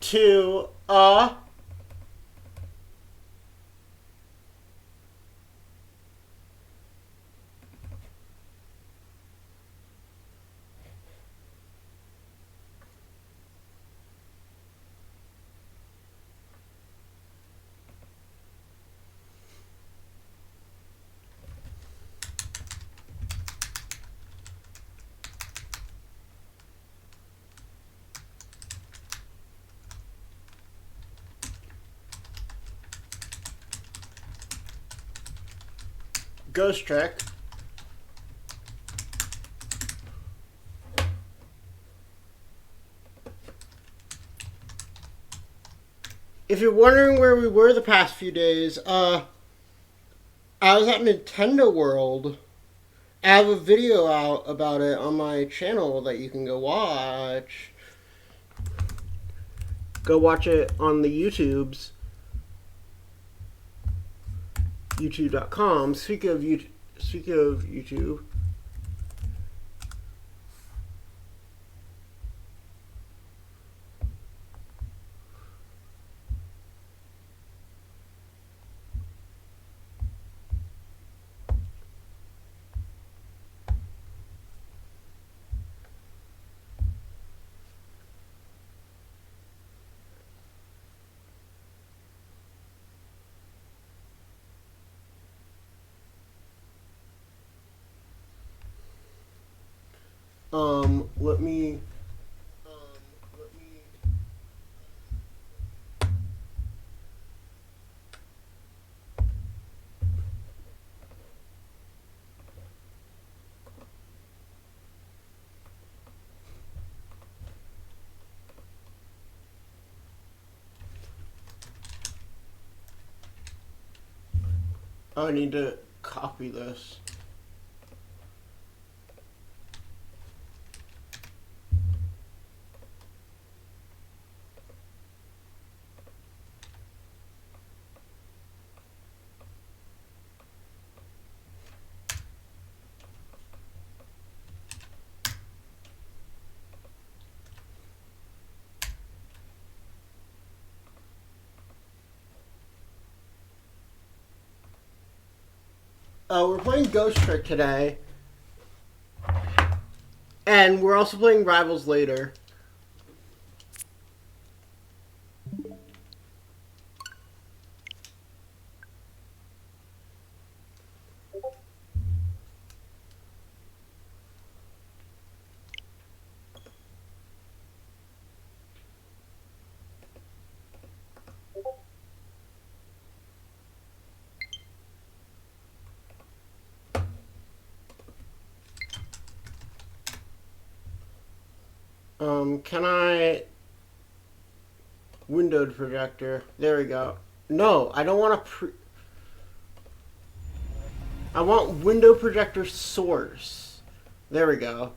to Ghost Trick. If you're wondering where we were the past few days, I was at Nintendo World. I have a video out about it on my channel that you can go watch. Go watch it on the YouTubes. YouTube.com. Speaking of YouTube. Let me. Oh, I need to copy this. We're playing Ghost Trick today. And we're also playing Rivals later. Can I... Windowed projector. There we go. No, I don't want I want window projector source. There we go.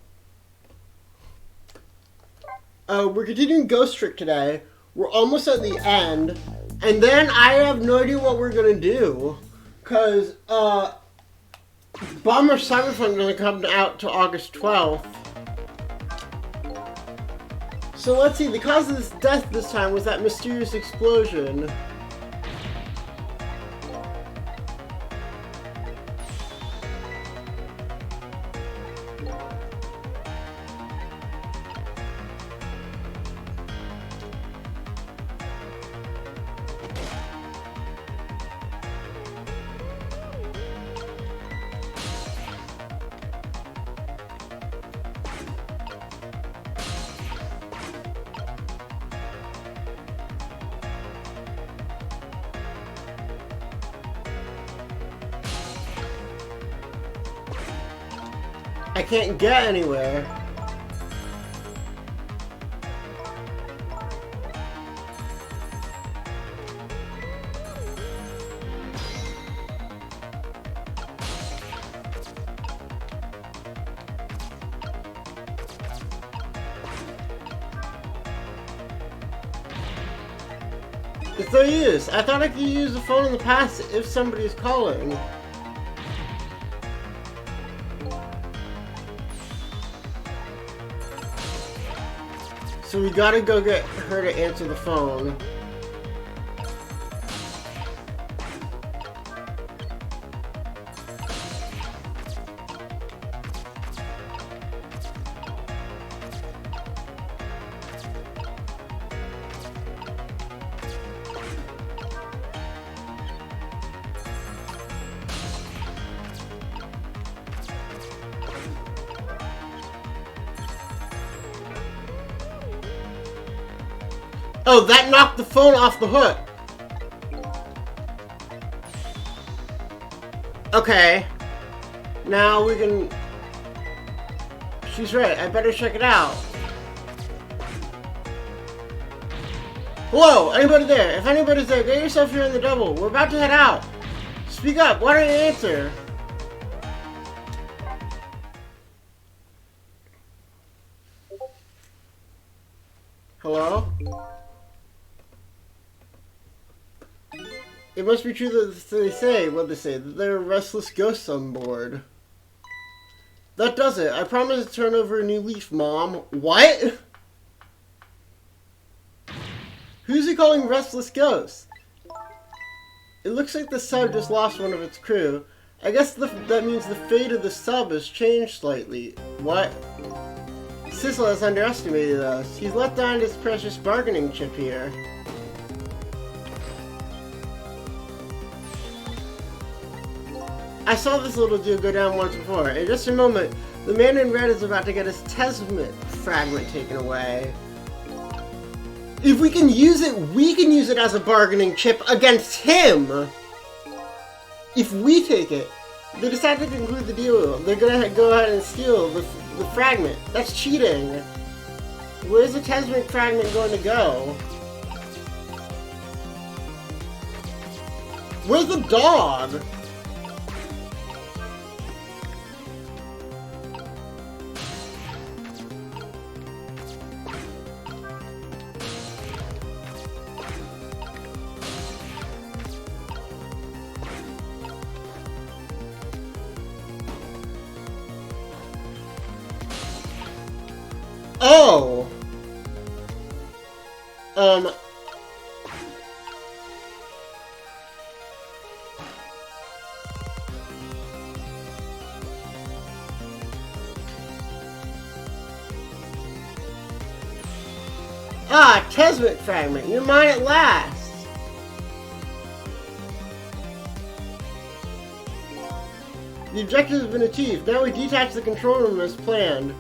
We're continuing Ghost Trick today. We're almost at the end. And then I have no idea what we're gonna do. Cause, Bomber Cyberpunk doesn't come out till August 12th. So let's see, the cause of this death this time was that mysterious explosion. I can't get anywhere. It's no use. I thought I could use the phone in the past if somebody's calling. So we gotta go get her to answer the phone. Oh, that knocked the phone off the hook. Okay. Now we can... She's right. I better check it out. Hello? Anybody there? If anybody's there, get yourself here in the double. We're about to head out. Speak up. Why don't you answer? Hello? It must be true that they say, that there are restless ghosts on board. That does it. I promise to turn over a new leaf, Mom. What? Who's he calling restless ghosts? It looks like the sub just lost one of its crew. I guess that means the fate of the sub has changed slightly. What? Sissel has underestimated us. He's let down his precious bargaining chip here. I saw this little dude go down once before. In just a moment, the man in red is about to get his Testament fragment taken away. If we can use it, we can use it as a bargaining chip against him! If we take it, they decide to conclude the deal. They're gonna go ahead and steal the fragment. That's cheating. Where's the Testament fragment going to go? Where's the dog? Oh! Ah, Testament fragment, you're mine at last! The objective has been achieved. Now we detach the control room as planned.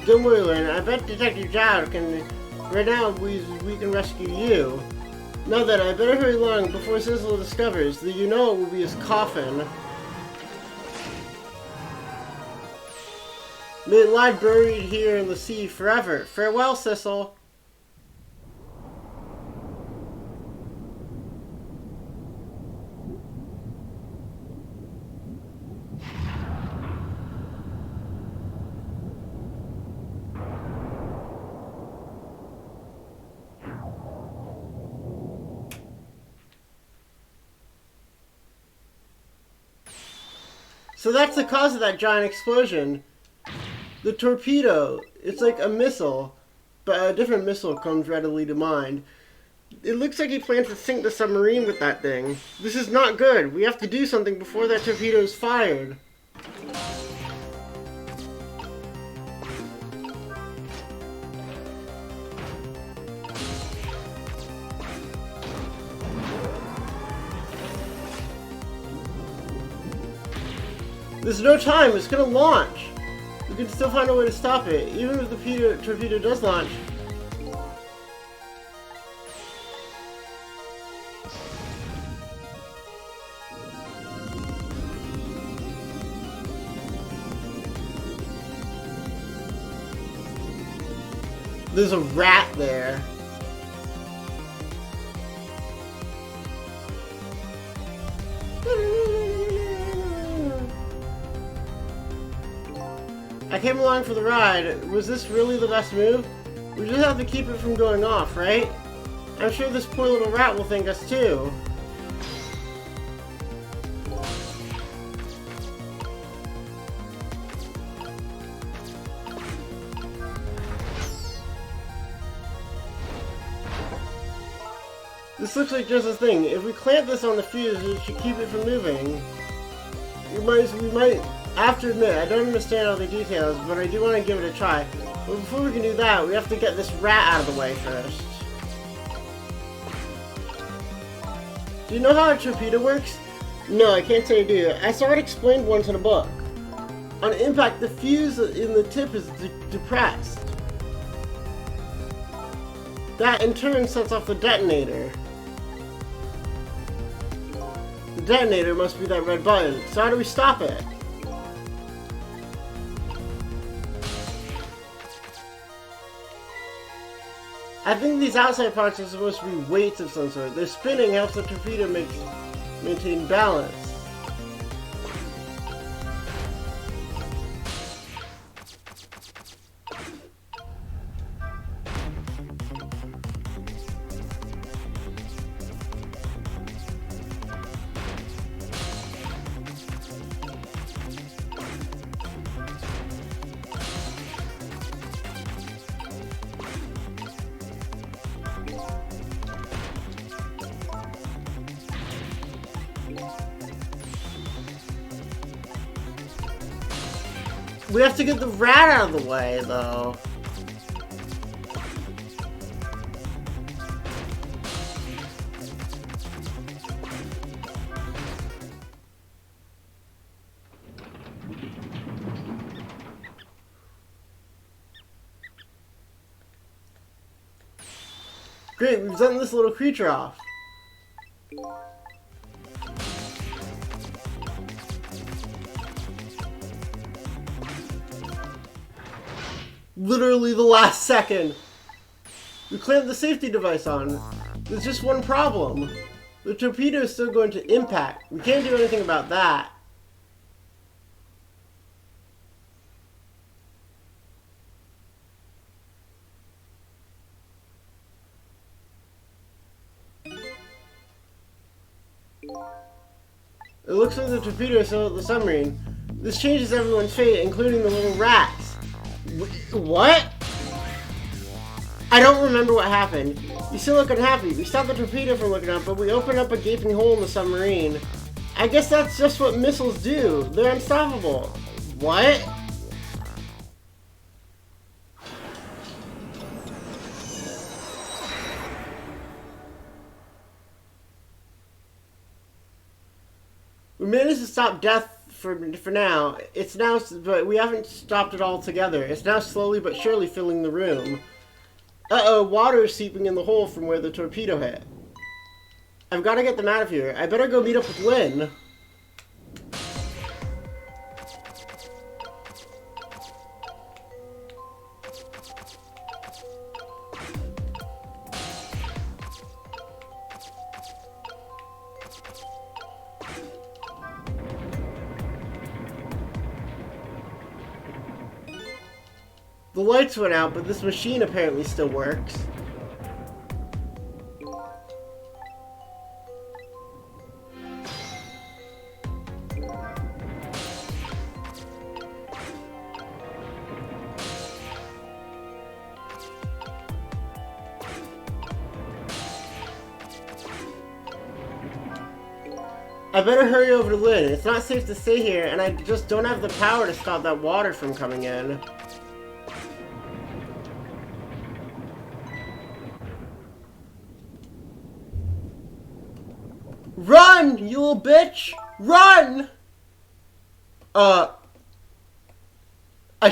Don't worry, Lynn. I bet Detective Zhao can... Right now, we can rescue you. Now then, I better hurry along before Sissel discovers that you know it will be his coffin. May it lie buried here in the sea forever. Farewell, Sissel. So that's the cause of that giant explosion. The torpedo. It's like a missile, but a different missile comes readily to mind. It looks like he plans to sink the submarine with that thing. This is not good. We have to do something before that torpedo is fired. There's no time, it's gonna launch. We can still find a way to stop it, even if the torpedo does launch. There's a rat there. I came along for the ride. Was this really the best move? We just have to keep it from going off, right? I'm sure this poor little rat will thank us too. This looks like just a thing. If we clamp this on the fuse, it should keep it from moving. We might I have to admit, I don't understand all the details, but I do want to give it a try. But before we can do that, we have to get this rat out of the way first. Do you know how a torpedo works? No, I can't say I do. I saw it explained once in a book. On impact, the fuse in the tip is depressed. That in turn sets off the detonator. The detonator must be that red button. So how do we stop it? I think these outside parts are supposed to be weights of some sort. Their spinning helps the torpedo maintain balance. We have to get the rat out of the way, though. Great, we've sent this little creature off. Literally the last second. We clamped the safety device on. There's just one problem. The torpedo is still going to impact. We can't do anything about that. It looks like the torpedo is still at the submarine. This changes everyone's fate, including the little rats. What? I don't remember what happened. You still look unhappy. We stopped the torpedo from looking up, but we opened up a gaping hole in the submarine. I guess that's just what missiles do. They're unstoppable. What? We managed to stop death for now. It's now, but we haven't stopped it altogether. It's now slowly but surely filling the room. Uh-oh, water is seeping in the hole from where the torpedo hit. I've got to get them out of here. I better go meet up with Lynn. The lights went out, but this machine apparently still works. I better hurry over to Lynn. It's not safe to stay here, and I just don't have the power to stop that water from coming in. Run, you little bitch! Run! I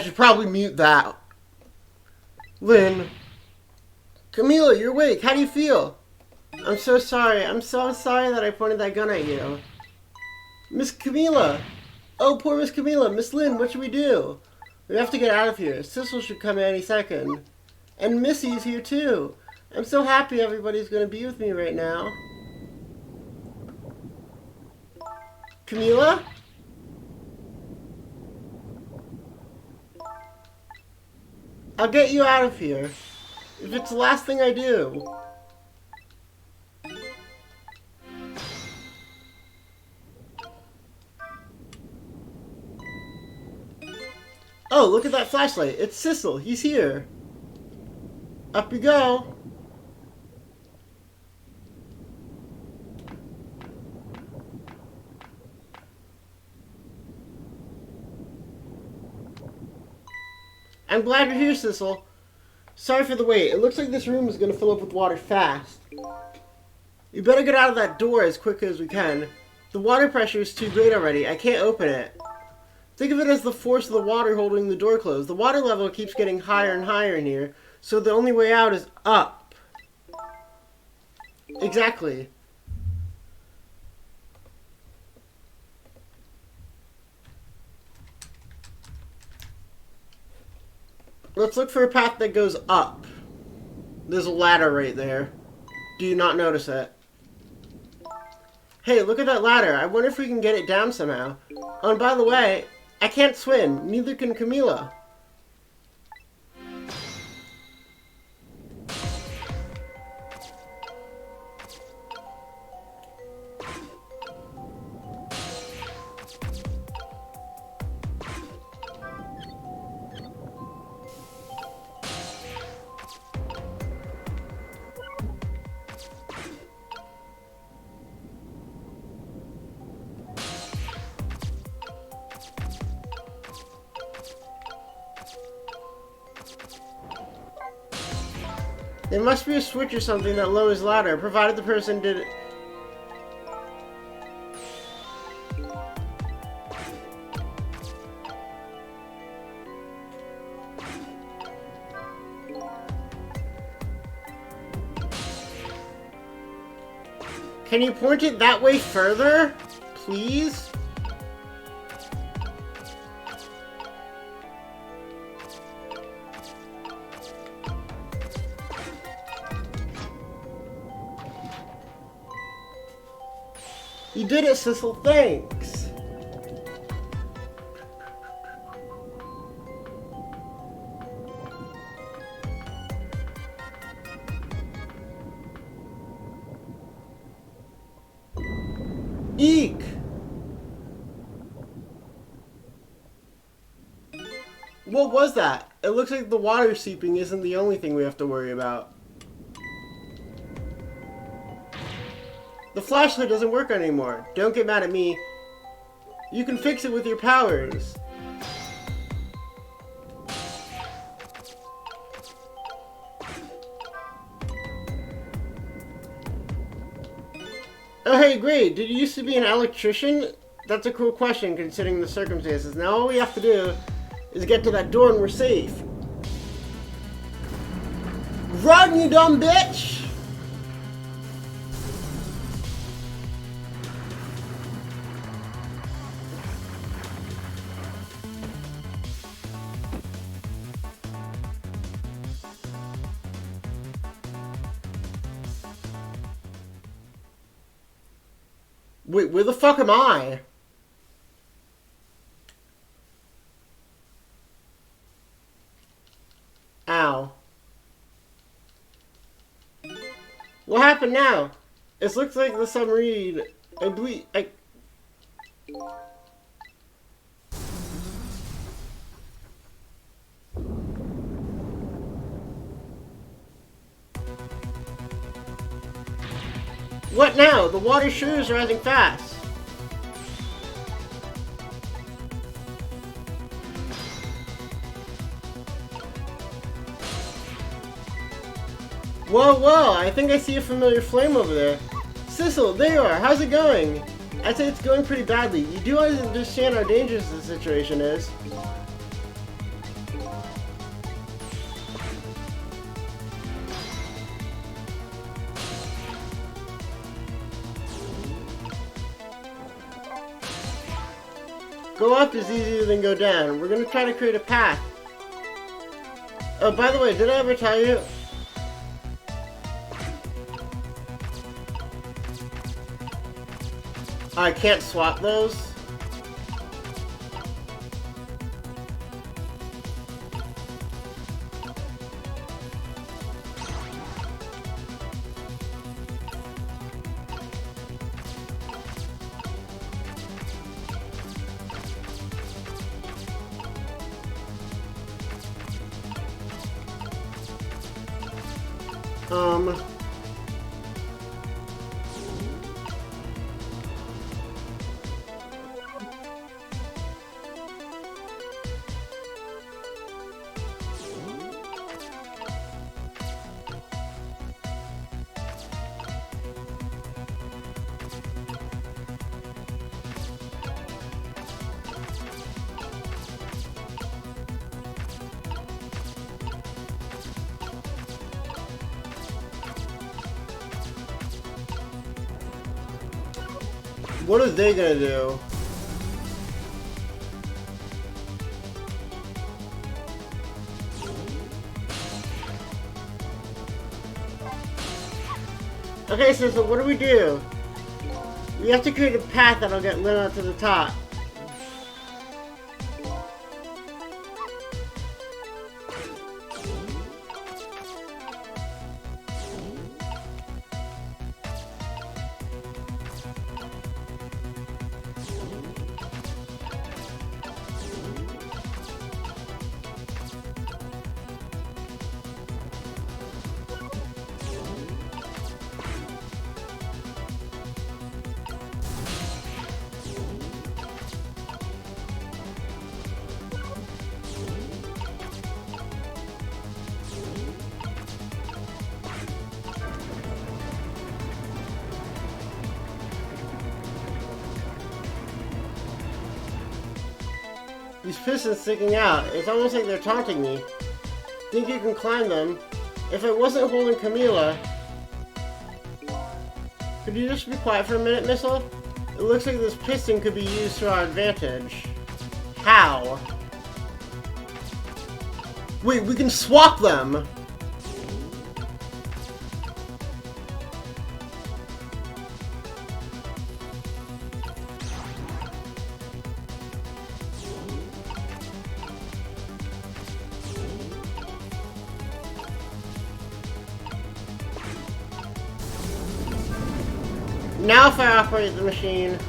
should probably mute that. Lynn. Camila, you're awake. How do you feel? I'm so sorry. I'm so sorry that I pointed that gun at you. Miss Camila! Oh, poor Miss Camila. Miss Lynn, what should we do? We have to get out of here. Sissel should come any second. And Missy's here too. I'm so happy everybody's going to be with me right now. Camila? I'll get you out of here. If it's the last thing I do. Oh, look at that flashlight. It's Sissel. He's here. Up you go. I'm glad you're here, Sissel. Sorry for the wait. It looks like this room is going to fill up with water fast. You better get out of that door as quick as we can. The water pressure is too great already. I can't open it. Think of it as the force of the water holding the door closed. The water level keeps getting higher and higher in here, so the only way out is up. Exactly. Let's look for a path that goes up. There's a ladder right there. Do you not notice it? Hey, look at that ladder. I wonder if we can get it down somehow. Oh, and by the way, I can't swim. Neither can Camila. There must be a switch or something that lowers ladder, provided the person did it. Can you point it that way further? Please? You did it, Sissel. Thanks. Eek! What was that? It looks like the water seeping isn't the only thing we have to worry about. The flashlight doesn't work anymore. Don't get mad at me. You can fix it with your powers. Oh hey, great. Did you used to be an electrician? That's a cool question considering the circumstances. Now all we have to do is get to that door and we're safe. Run, you dumb bitch! Wait, where the fuck am I? Ow. What happened now? It looks like the submarine. I believe. What now? The water sure is rising fast. Whoa, whoa, I think I see a familiar flame over there. Sissel, there you are. How's it going? I'd say it's going pretty badly. You do understand how dangerous the situation is. Go up is easier than go down. We're gonna try to create a path. Oh, by the way, did I ever tell you? I can't swap those. What are they gonna do? Okay, so what do? We have to create a path that'll get Luna to the top. These pistons sticking out. It's almost like they're taunting me. Think you can climb them? If I wasn't holding Camila... Could you just be quiet for a minute, Missile? It looks like this piston could be used to our advantage. How? Wait, we can swap them! Now if I operate the machine...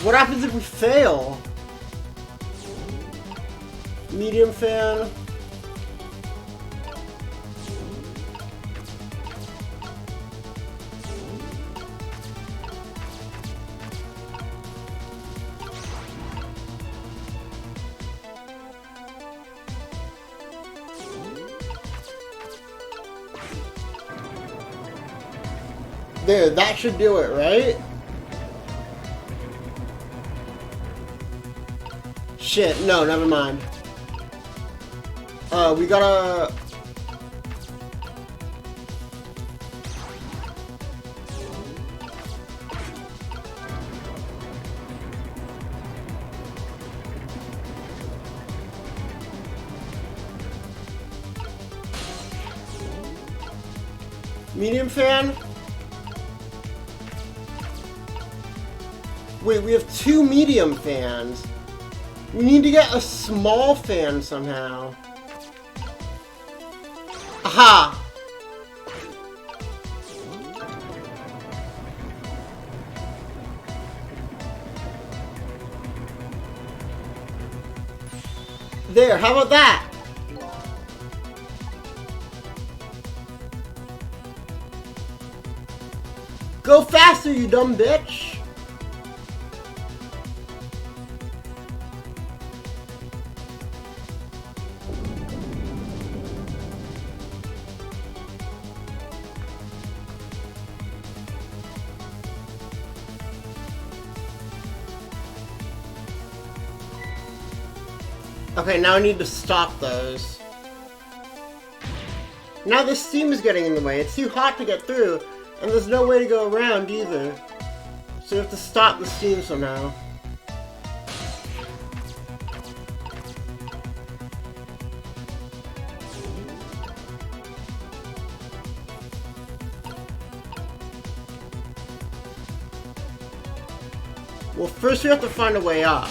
What happens if we fail? Medium fan. There, that should do it, right? Shit, no, never mind. We gotta... Medium fan? Wait, we have 2 medium fans. We need to get a small fan somehow. Aha! There, how about that? Go faster, you dumb bitch! Okay, now I need to stop those. Now the steam is getting in the way. It's too hot to get through, and there's no way to go around either. So we have to stop the steam somehow. Well, first we have to find a way up.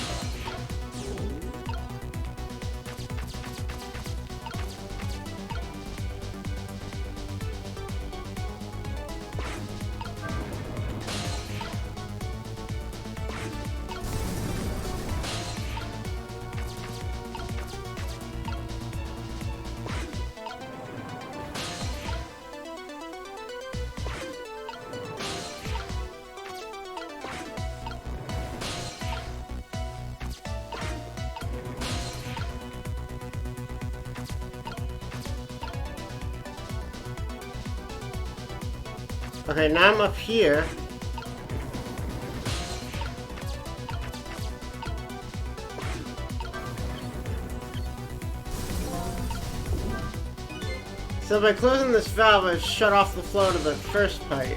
Okay, now I'm up here. So by closing this valve, I've shut off the flow to the first pipe.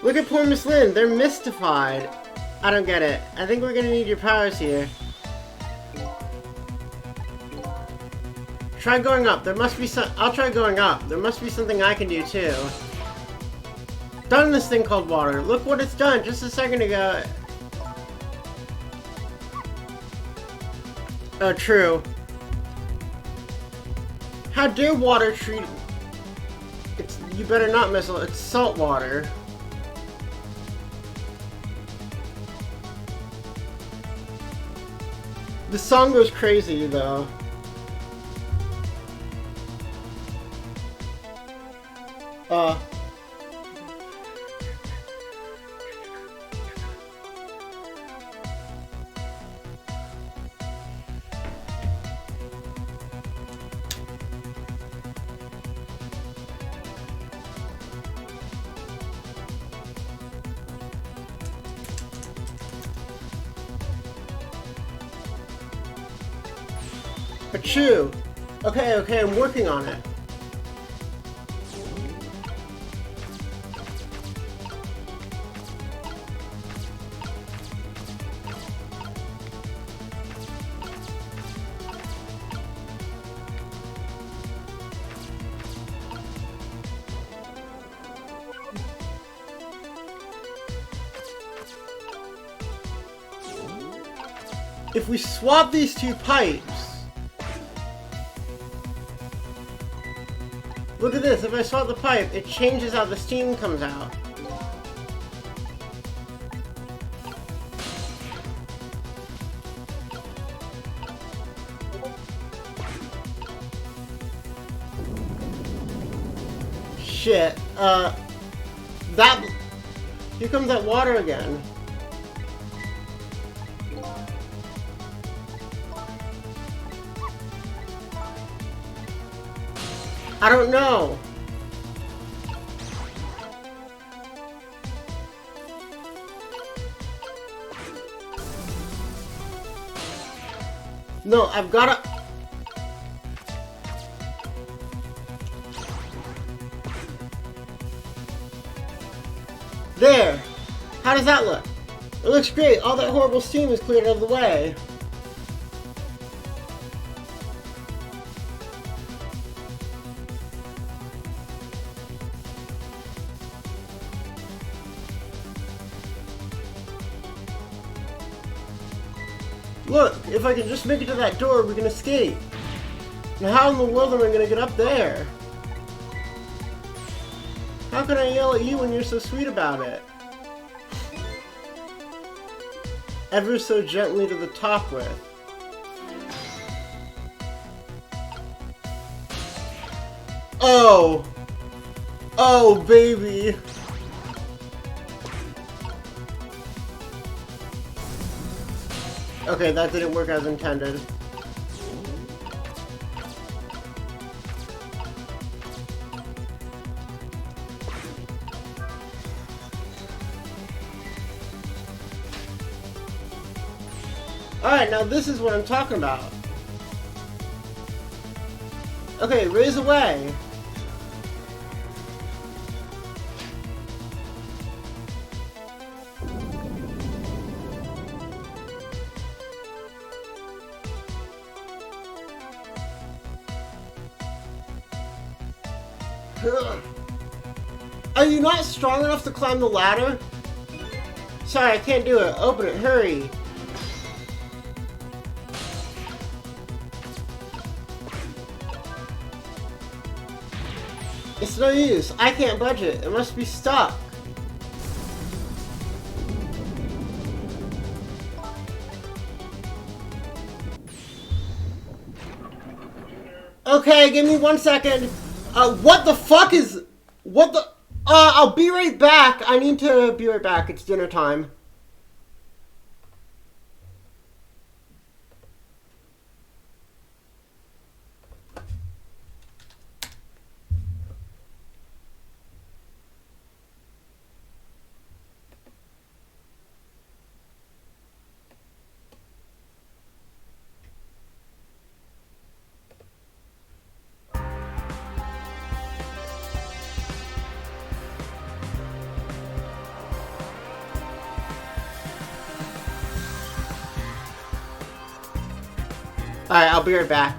Look at poor Miss Lynn, they're mystified. I don't get it. I think we're gonna need your powers here. Try going up. There must be some. I'll try going up. There must be something I can do too. Done this thing called water. Look what it's done just a second ago. Oh, true. How dare water treat? It's. You better not mess with it. It's salt water. The song goes crazy though. Achoo! Okay, I'm working on it. If we swap these two pipes... Look at this, if I swap the pipe, it changes how the steam comes out. Shit, here comes that water again. I don't know. No, I've gotta... There! How does that look? It looks great. All that horrible steam is cleared out of the way. Look, if I can just make it to that door, we can escape. Now how in the world am I gonna get up there? How can I yell at you when you're so sweet about it? Ever so gently to the top with. Oh! Oh, baby! Okay, that didn't work as intended. Alright, now this is what I'm talking about. Okay, raise away. Are you not strong enough to climb the ladder? Sorry, I can't do it. Open it, hurry. It's no use. I can't budge it. It must be stuck. Okay, give me 1 second. What the fuck is... What the... I'll be right back. I need to be right back. It's dinner time. Alright, I'll be right back.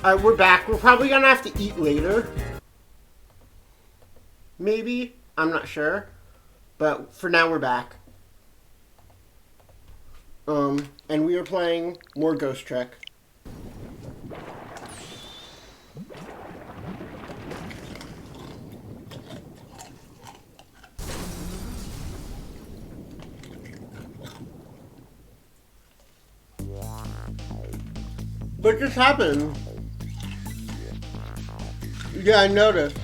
Alright, we're back. We're probably gonna have to eat later. Maybe. I'm not sure. But for now, we're back. And we are playing more Ghost Trick. What just happened? Yeah, I noticed.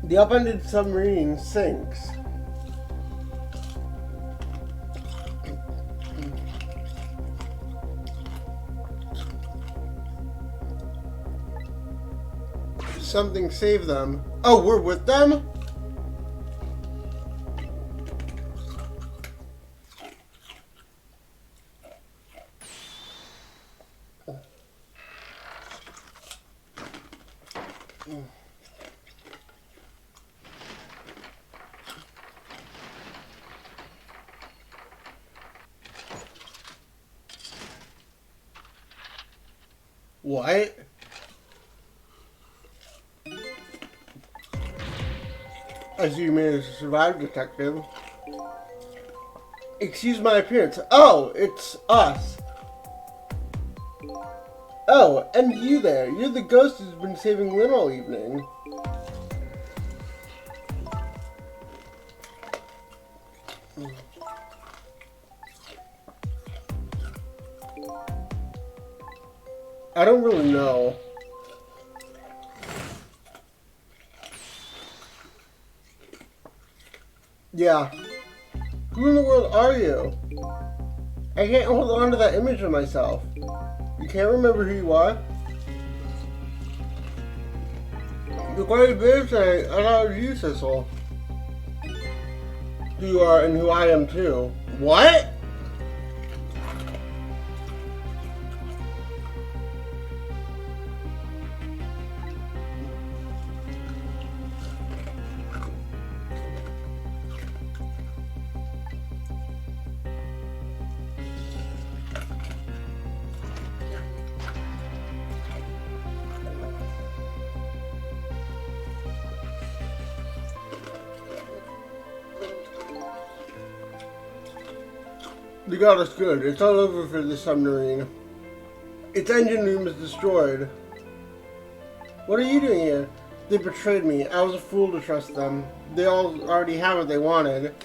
The upended submarine sinks. Something saved them. Oh, we're with them? What? I see you managed to survive, detective. Excuse my appearance. Oh, it's us. Oh, and you there. You're the ghost who's been saving Lynn all evening. I don't really know. Yeah. Who in the world are you? I can't hold on to that image of myself. You can't remember who you are? You're quite embarrassing. I thought it was you, Sissel. Who you are and who I am too. What? You got us good. It's all over for the submarine. Its engine room is destroyed. What are you doing here? They betrayed me. I was a fool to trust them. They all already have what they wanted.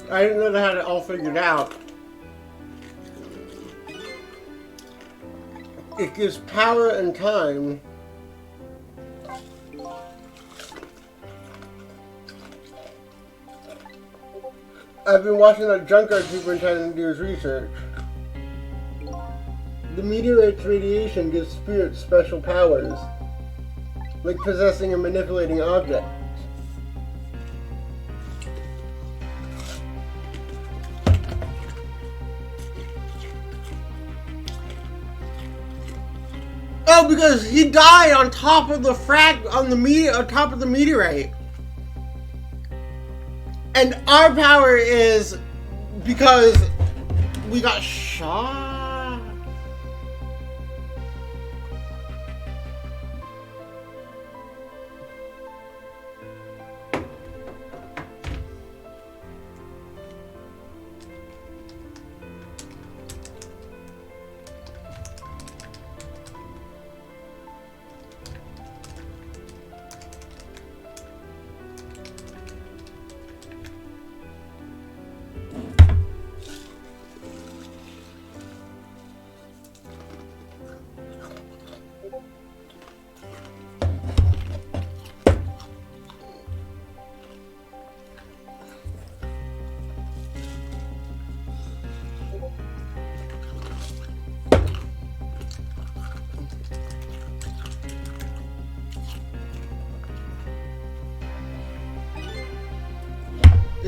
I didn't know they had it all figured out. It gives power and time. I've been watching that junkyard superintendent do his research. The meteorite's radiation gives spirits special powers, like possessing and manipulating objects. Oh, because he died on top of the on top of the meteorite. And our power is because we got shot.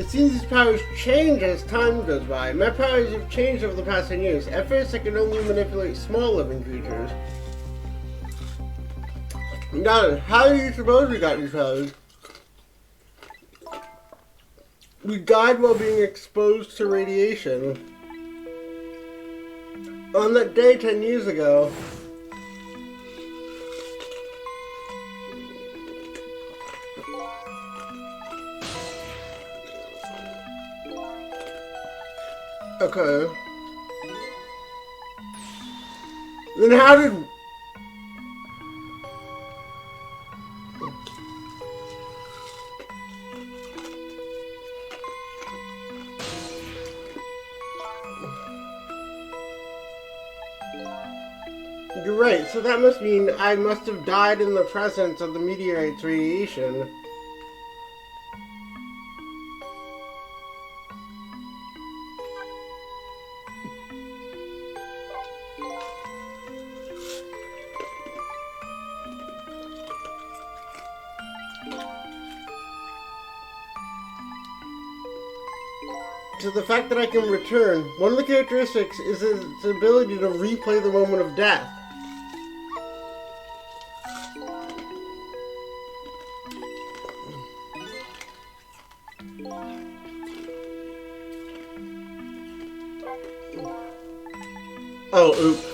It seems these powers change as time goes by. My powers have changed over the past 10 years. At first, I could only manipulate small living creatures. Now, how do you suppose we got these powers? We died while being exposed to radiation. On that day 10 years ago, okay. Then how did... You're right, so that must mean I must have died in the presence of the meteorite's radiation. To the fact that I can return, one of the characteristics is its ability to replay the moment of death. Oh, oops.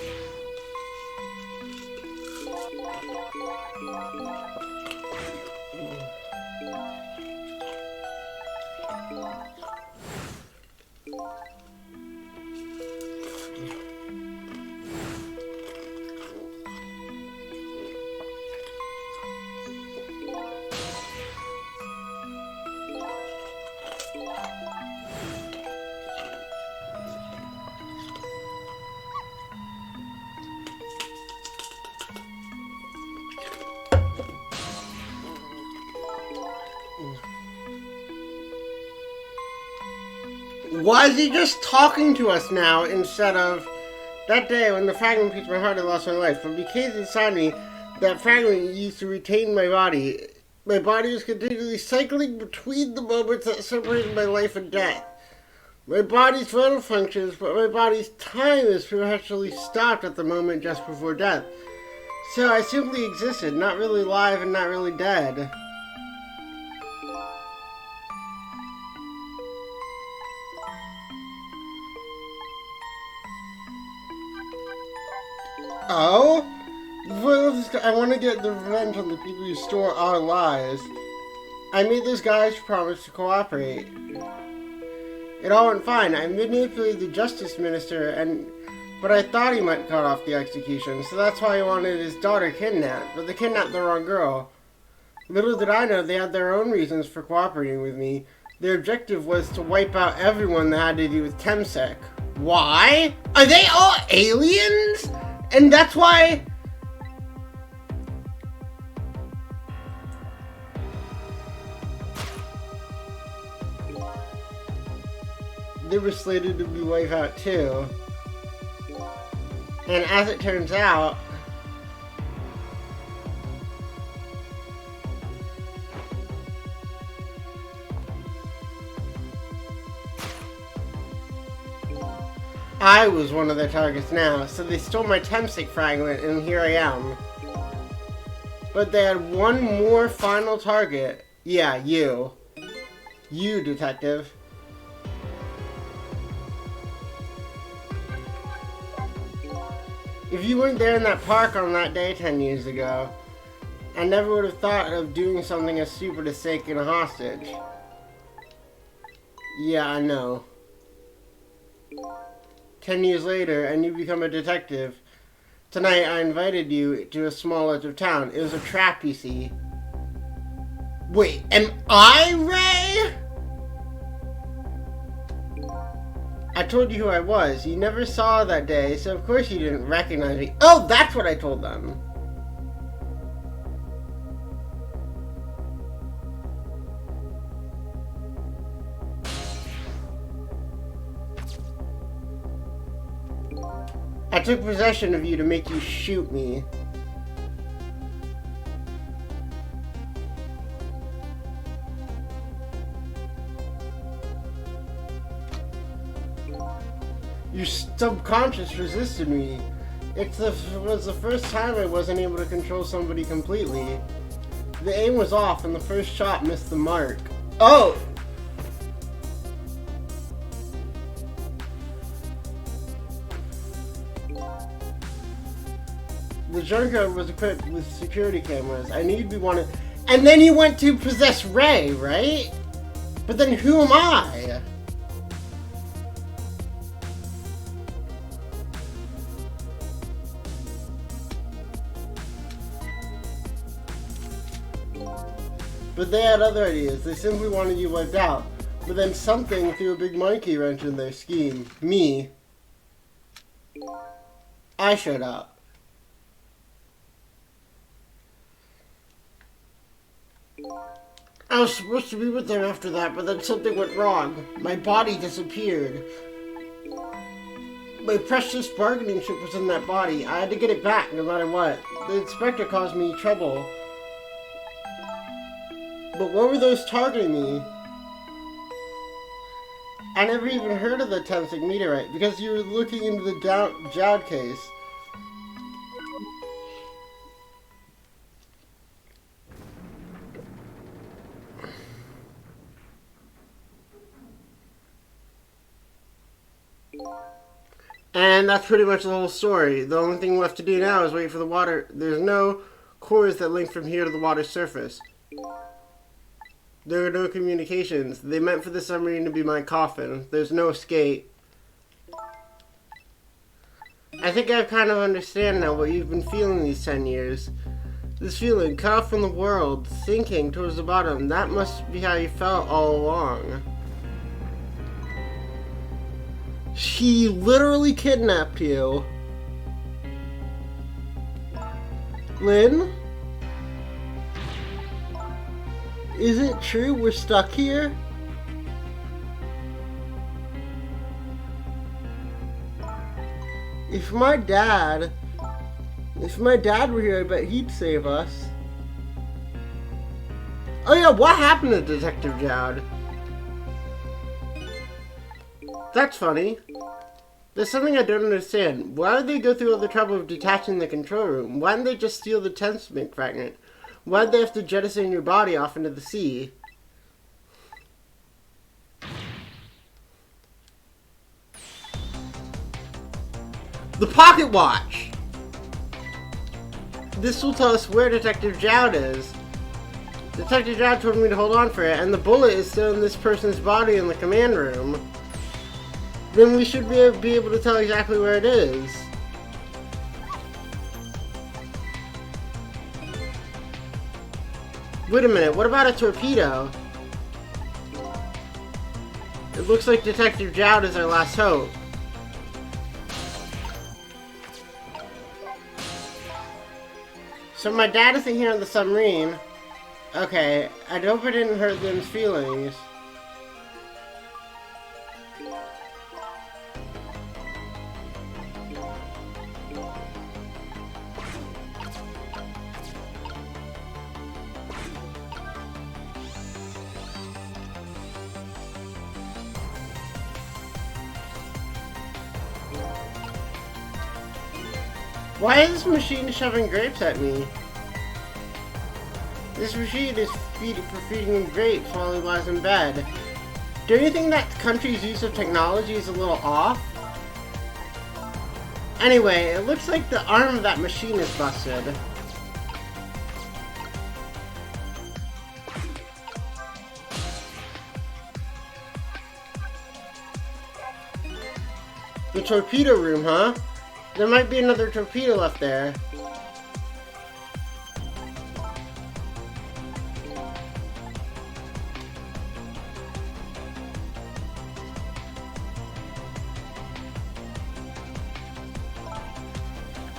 Why is he just talking to us now instead of that day when the fragment pieced my heart and lost my life? But because inside me, that fragment used to retain my body. My body was continually cycling between the moments that separated my life and death. My body's vital functions, but my body's time is perpetually stopped at the moment just before death. So I simply existed, not really alive and not really dead. Oh? I want to get the revenge on the people who stole our lives. I made those guys promise to cooperate. It all went fine. I manipulated the justice minister, but I thought he might cut off the execution, so that's why he wanted his daughter kidnapped, but they kidnapped the wrong girl. Little did I know they had their own reasons for cooperating with me. Their objective was to wipe out everyone that had to do with Temsec. Why? Are they all aliens? And that's why... They were slated to be wiped out too. And as it turns out... I was one of their targets now, so they stole my Temsec fragment, and here I am. But they had one more final target. Yeah, you. You, detective. If you weren't there in that park on that day 10 years ago, I never would have thought of doing something as stupid as taking a hostage. Yeah, I know. 10 years later, and you become a detective. Tonight, I invited you to a small edge of town. It was a trap, you see. Wait, am I Ray? I told you who I was. You never saw that day, so of course you didn't recognize me. Oh, that's what I told them. I took possession of you to make you shoot me. Your subconscious resisted me. It was the first time I wasn't able to control somebody completely. The aim was off and the first shot missed the mark. Oh! The junkyard was equipped with security cameras. I knew you'd be wanted. And then you went to possess Ray, right? But then who am I? But they had other ideas. They simply wanted you wiped out. But then something threw a big monkey wrench in their scheme. Me. I showed up. I was supposed to be with them after that, but then something went wrong. My body disappeared. My precious bargaining chip was in that body. I had to get it back no matter what. The inspector caused me trouble. But what were those targeting me? I never even heard of the Tenzing meteorite because you were looking into the Jowd case. And that's pretty much the whole story. The only thing left to do now is wait for the water. There's no cores that link from here to the water's surface. There are no communications. They meant for the submarine to be my coffin. There's no escape. I think I kind of understand now what you've been feeling these 10 years. This feeling, cut off from the world, sinking towards the bottom, that must be how you felt all along. She literally kidnapped you. Lynn? Is it true we're stuck here? If my dad were here, I bet he'd save us. Oh yeah, what happened to Detective Jowd? That's funny. There's something I don't understand. Why would they go through all the trouble of detaching the control room? Why didn't they just steal the Tenzing fragment? Why did they have to jettison your body off into the sea? The pocket watch! This will tell us where Detective Jowd is. Detective Jowd told me to hold on for it, and the bullet is still in this person's body in the command room. Then we should be able to tell exactly where it is. Wait a minute, what about a torpedo? It looks like Detective Jowd is our last hope. So my dad isn't here on the submarine. Okay, I hope I didn't hurt Lynn's feelings. Why is this machine shoving grapes at me? This machine is for feeding him grapes while he lies in bed. Don't you think that country's use of technology is a little off? Anyway, it looks like the arm of that machine is busted. The torpedo room, huh? There might be another torpedo left there.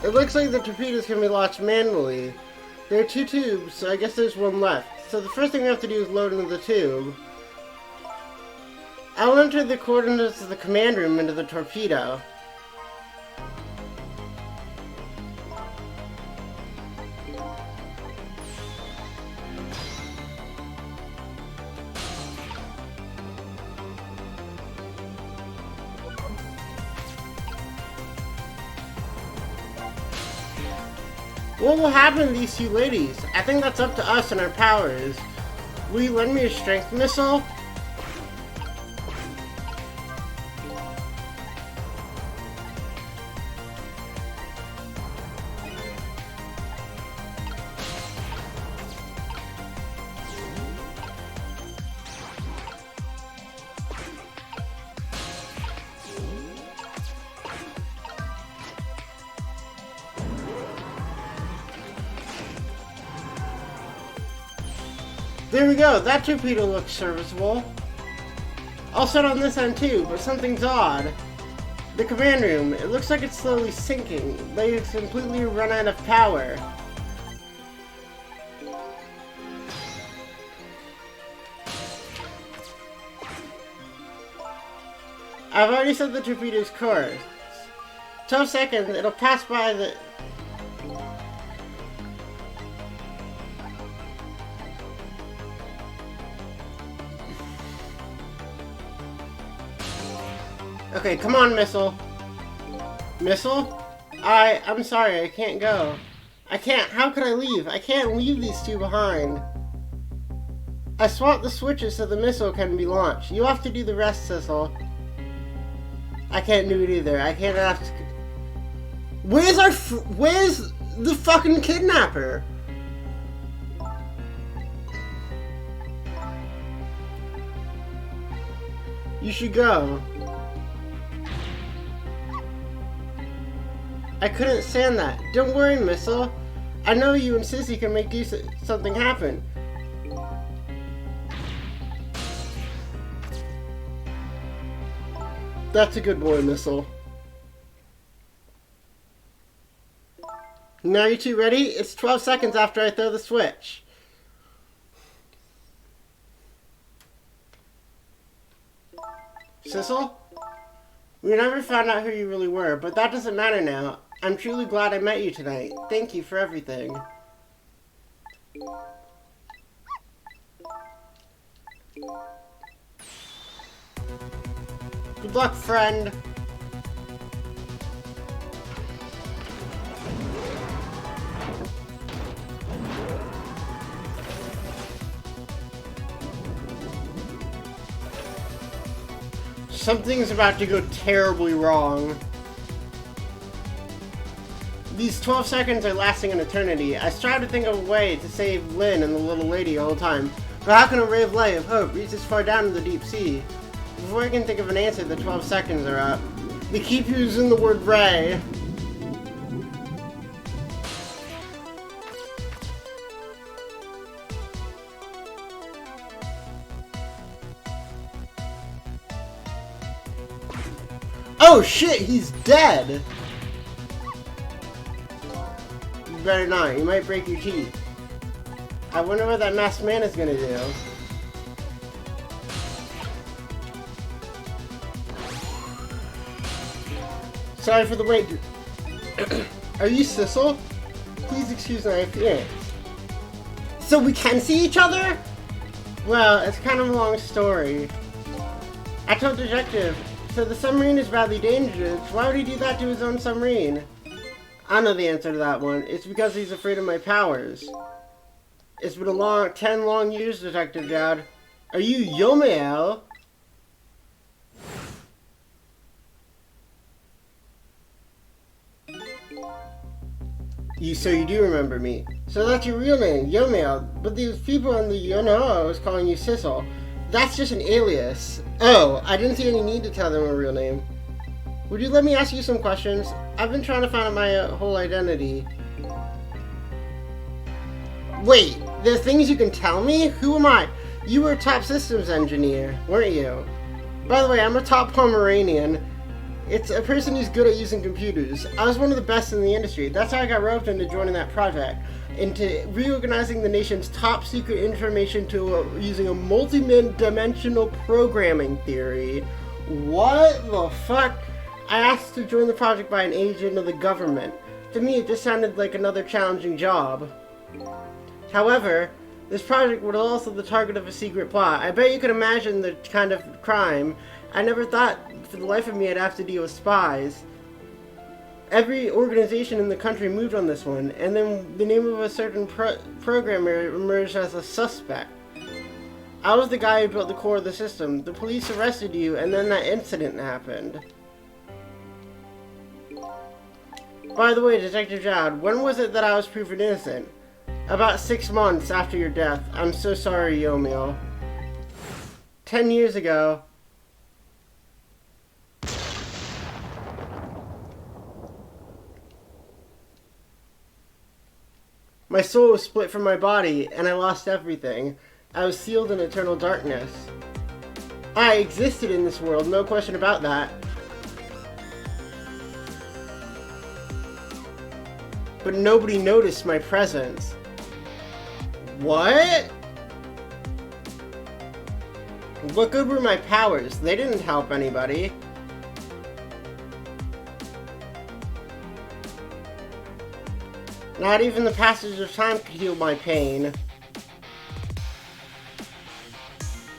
It looks like the torpedoes can be launched manually. There are 2 tubes, so I guess there's one left. So the first thing we have to do is load into the tube. I'll enter the coordinates of the command room into the torpedo. What will happen to these two ladies? I think that's up to us and our powers. Will you lend me a strength missile? There we go, that torpedo looks serviceable. I'll set on this end too, but something's odd. The command room, it looks like it's slowly sinking, like it's completely run out of power. I've already set the torpedo's course. 12 seconds, it'll pass by the... Okay, come on, missile. Missile? I'm sorry, I can't go. I can't, how could I leave? I can't leave these two behind. I swapped the switches so the missile can be launched. You have to do the rest, Sissel. I can't do it either. I can't ask. Where's the fucking kidnapper? You should go. I couldn't stand that. Don't worry, Missile. I know you and Sissy can make something happen. That's a good boy, Missile. Now you two ready? It's 12 seconds after I throw the switch. Sissel? We never found out who you really were, but that doesn't matter now. I'm truly glad I met you tonight. Thank you for everything. Good luck, friend. Something's about to go terribly wrong. These 12 seconds are lasting an eternity. I strive to think of a way to save Lynn and the little lady all the time. But how can a ray of light of hope reach this far down in the deep sea? Before I can think of an answer, the 12 seconds are up. They keep using the word ray. Oh shit, he's dead! You better not, you might break your teeth. I wonder what that masked man is gonna do. Sorry for the wait. Are you Sissel? Please excuse my appearance. So we can see each other? Well, it's kind of a long story. I told Detective, so the submarine is badly dangerous. Why would he do that to his own submarine? I know the answer to that one. It's because he's afraid of my powers. It's been 10 long years, Detective Jowd. Are you Yomael? So you do remember me. So that's your real name, Yomael. But these people in the Yonoa was calling you Sissel. That's just an alias. Oh, I didn't see any need to tell them a real name. Would you let me ask you some questions? I've been trying to find out my whole identity. Wait, there's things you can tell me? Who am I? You were a top systems engineer, weren't you? By the way, I'm a top Pomeranian. It's a person who's good at using computers. I was one of the best in the industry. That's how I got roped into joining that project. Into reorganizing the nation's top secret information tool using a multi-dimensional programming theory. What the fuck? I asked to join the project by an agent of the government. To me, it just sounded like another challenging job. However, this project was also the target of a secret plot. I bet you can imagine the kind of crime. I never thought for the life of me I'd have to deal with spies. Every organization in the country moved on this one, and then the name of a certain programmer emerged as a suspect. I was the guy who built the core of the system. The police arrested you, and then that incident happened. By the way, Detective Jowd, when was it that I was proven innocent? About 6 months after your death. I'm so sorry, Yomiel. 10 years ago. My soul was split from my body, and I lost everything. I was sealed in eternal darkness. I existed in this world, no question about that. But nobody noticed my presence. What? What good were my powers? They didn't help anybody. Not even the passage of time could heal my pain.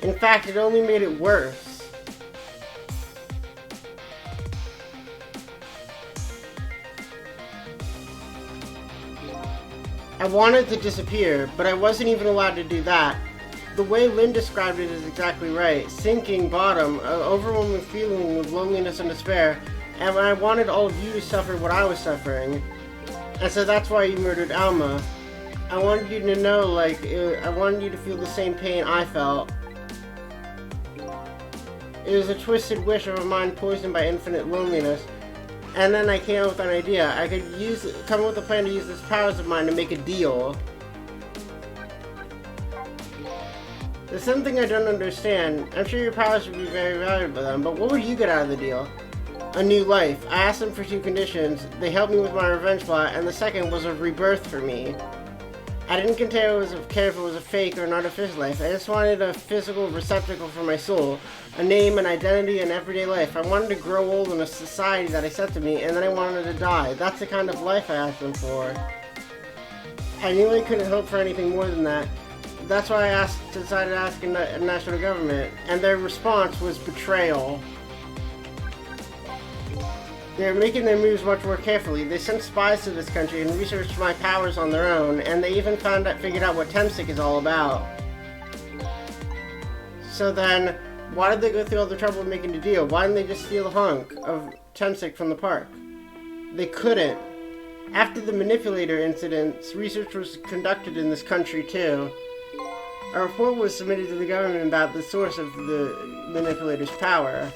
In fact, it only made it worse. I wanted to disappear, but I wasn't even allowed to do that. The way Lynn described it is exactly right. Sinking bottom, an overwhelming feeling of loneliness and despair, and I wanted all of you to suffer what I was suffering. And so that's why you murdered Alma. I wanted you to know, I wanted you to feel the same pain I felt. It was a twisted wish of a mind poisoned by infinite loneliness. And then I came up with an idea. I could come up with a plan to use these powers of mine to make a deal. There's something I don't understand. I'm sure your powers would be very valuable to them, but what would you get out of the deal? A new life. I asked them for 2 conditions. They helped me with my revenge plot, and the second was a rebirth for me. I didn't care if it was a fake or an artificial life. I just wanted a physical receptacle for my soul, a name, an identity, and everyday life. I wanted to grow old in a society that accepted me, and then I wanted to die. That's the kind of life I asked them for. I knew I couldn't hope for anything more than that. That's why I decided to ask the national government, and their response was betrayal. They're making their moves much more carefully. They sent spies to this country and researched my powers on their own, and they even figured out what Temsik is all about. So then, why did they go through all the trouble of making the deal? Why didn't they just steal a hunk of Temsik from the park? They couldn't. After the manipulator incidents, research was conducted in this country too. A report was submitted to the government about the source of the manipulator's power.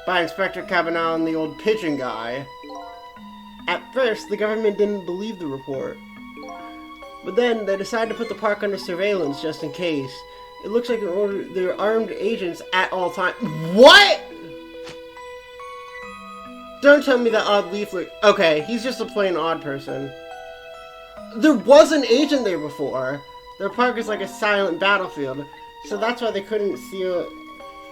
By Inspector Cabanal and the old pigeon guy. At first, the government didn't believe the report. But then, they decided to put the park under surveillance just in case. It looks like they're armed agents at all times. What?! Don't tell me that odd leaflet... Okay, he's just a plain odd person. There was an agent there before. Their park is like a silent battlefield. So that's why they couldn't steal...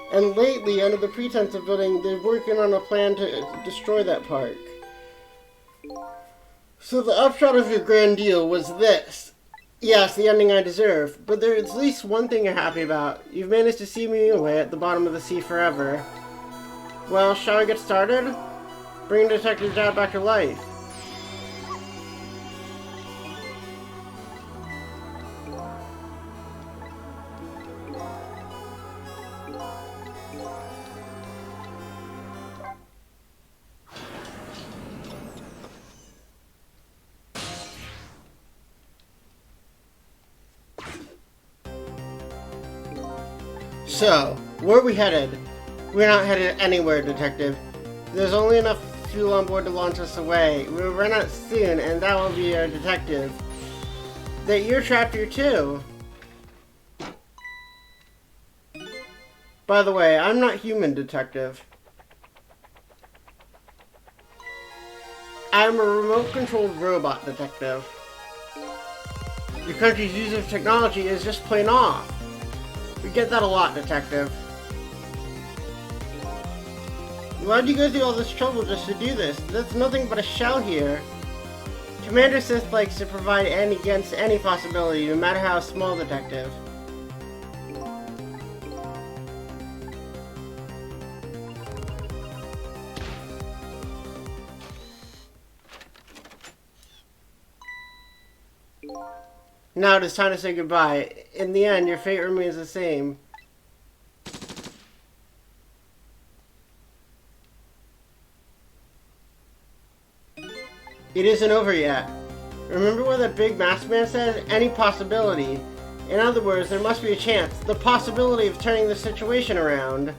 And lately, under the pretense of building, they're working on a plan to destroy that park. So the upshot of your grand deal was this. Yes, the ending I deserve. But there's at least one thing you're happy about. You've managed to see me away at the bottom of the sea forever. Well, shall we get started? Bring Detective Jowd back to life. So, where are we headed? We're not headed anywhere, Detective. There's only enough fuel on board to launch us away. We'll run out soon, and that will be our detective. That you're trapped here too. By the way, I'm not human, Detective. I'm a remote-controlled robot, Detective. Your country's use of technology is just plain off. We get that a lot, Detective. Why'd you go through all this trouble just to do this? That's nothing but a shell here. Commander Sith likes to provide against any possibility, no matter how small, Detective. Now it is time to say goodbye. In the end, your fate remains the same. It isn't over yet. Remember what that big masked man said? Any possibility. In other words, there must be a chance. The possibility of turning the situation around.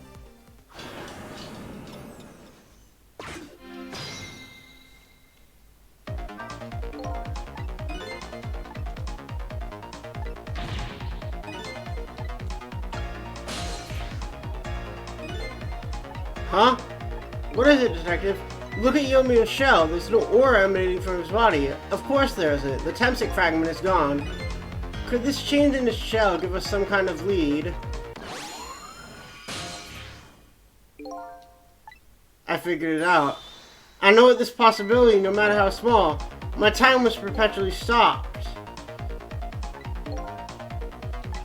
Huh? What is it, Detective? Look at Yomi's shell. There's no aura emanating from his body. Of course there isn't. The Temsic fragment is gone. Could this change in his shell give us some kind of lead? I figured it out. I know at this possibility, no matter how small, my time was perpetually stopped.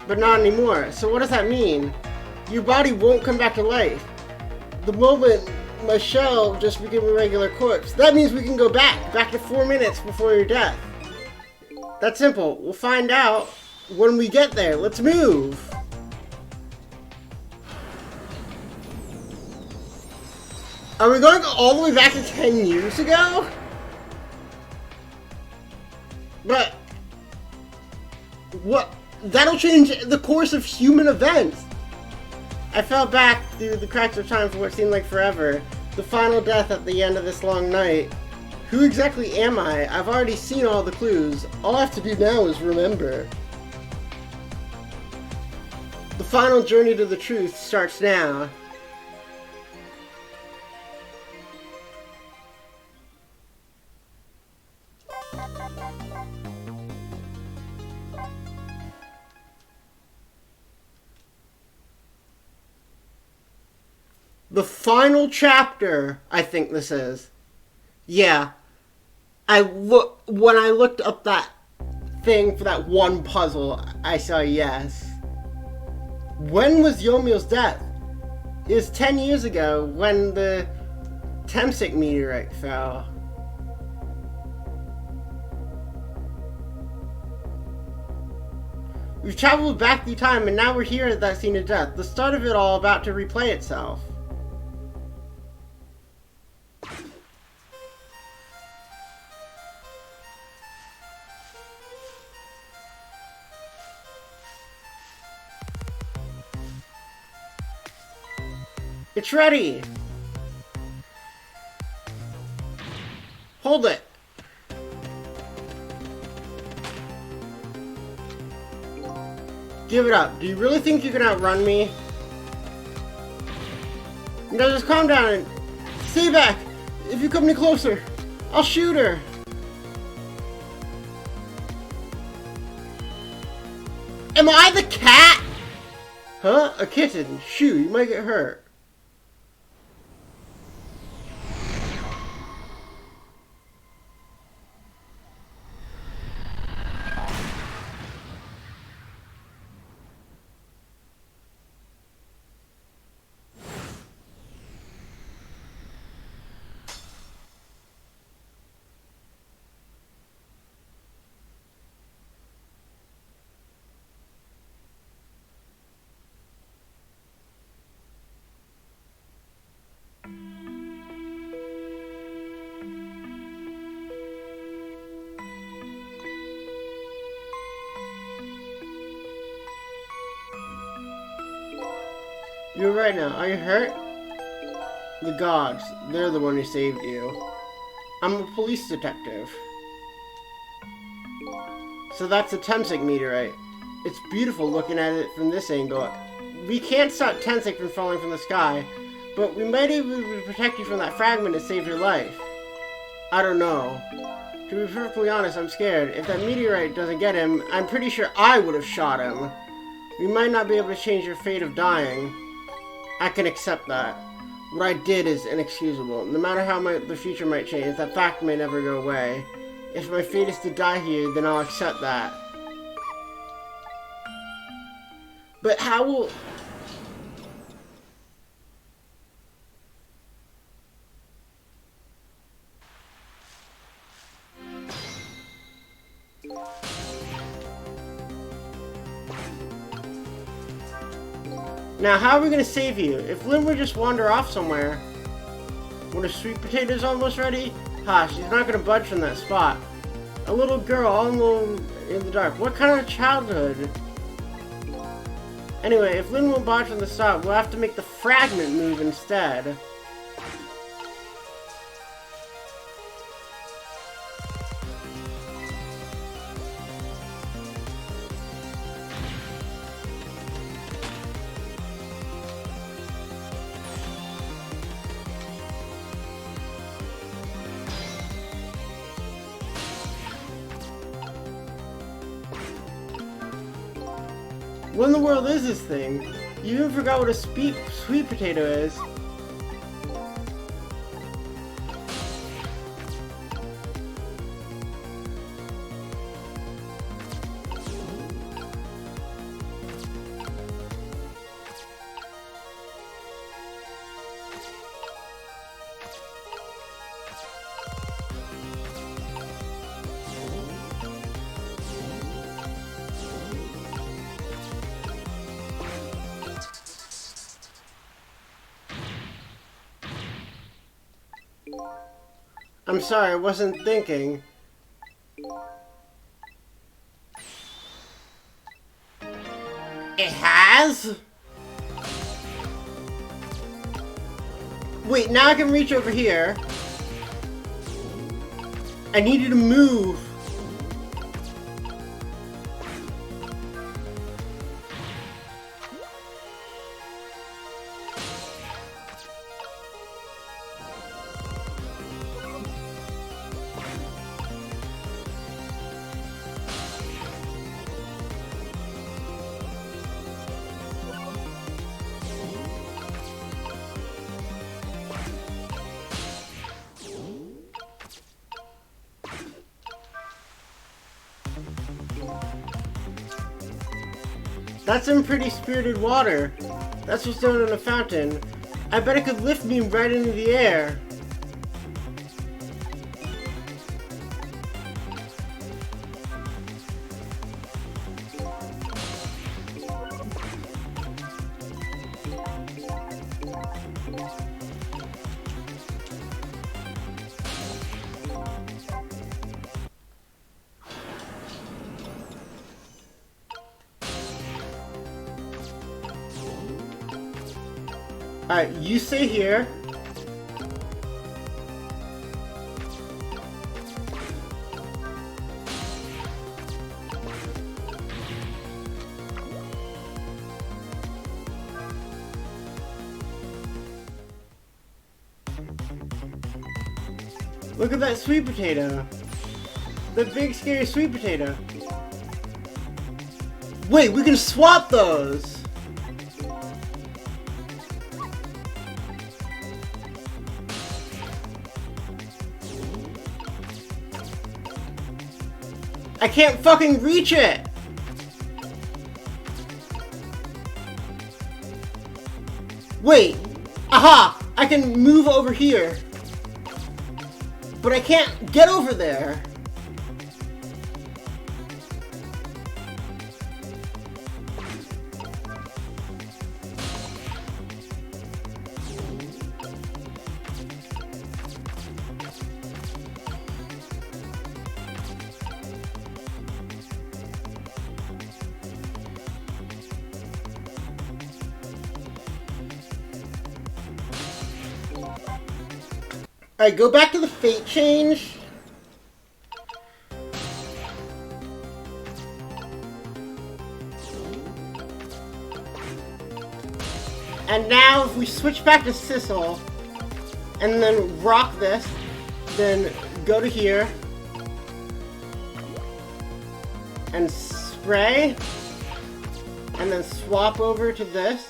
But not anymore. So what does that mean? Your body won't come back to life. The moment my shell just became a regular corpse, that means we can go back to 4 minutes before your death. That's simple. We'll find out when we get there. Let's move. Are we going all the way back to 10 years ago? But what? That'll change the course of human events. I fell back through the cracks of time for what seemed like forever. The final death at the end of this long night. Who exactly am I? I've already seen all the clues. All I have to do now is remember. The final journey to the truth starts now. The final chapter, I think this is. Yeah. When I looked up that thing for that one puzzle, I saw yes. When was Yomi's death? It was 10 years ago when the Temsic meteorite fell. We've traveled back through time and now we're here at that scene of death. The start of it all about to replay itself. It's ready! Hold it! Give it up. Do you really think you can outrun me? No, just calm down and stay back! If you come any closer, I'll shoot her! Am I the cat? Huh? A kitten? Shoo, you might get hurt. You're right now. Are you hurt? The gods. They're the one who saved you. I'm a police detective. So that's a Temsic meteorite. It's beautiful looking at it from this angle. We can't stop Temsic from falling from the sky, but we might be able to protect you from that fragment and save your life. I don't know. To be perfectly honest, I'm scared. If that meteorite doesn't get him, I'm pretty sure I would have shot him. We might not be able to change your fate of dying. I can accept that. What I did is inexcusable. No matter how the future might change, that fact may never go away. If my fate is to die here, then I'll accept that. But how will... Now, how are we gonna save you? If Lynn would just wander off somewhere when a sweet potato's almost ready, she's not gonna budge from that spot. A little girl all alone in the dark. What kind of childhood? Anyway, if Lynn won't budge from the spot, we'll have to make the fragment move instead. What in the world is this thing? You even forgot what a sweet potato is. I'm sorry, I wasn't thinking. It has? Wait, now I can reach over here. I need you to move. That's some pretty spirited water. That's what's down in a fountain. I bet it could lift me right into the air. Alright, you stay here. Look at that sweet potato. The big scary sweet potato. Wait, we can swap those! I can't fucking reach it! Wait! Aha! I can move over here. But I can't get over there. Alright, go back to the fate change. And now if we switch back to Sissel, and then rock this, then go to here, and spray, and then swap over to this.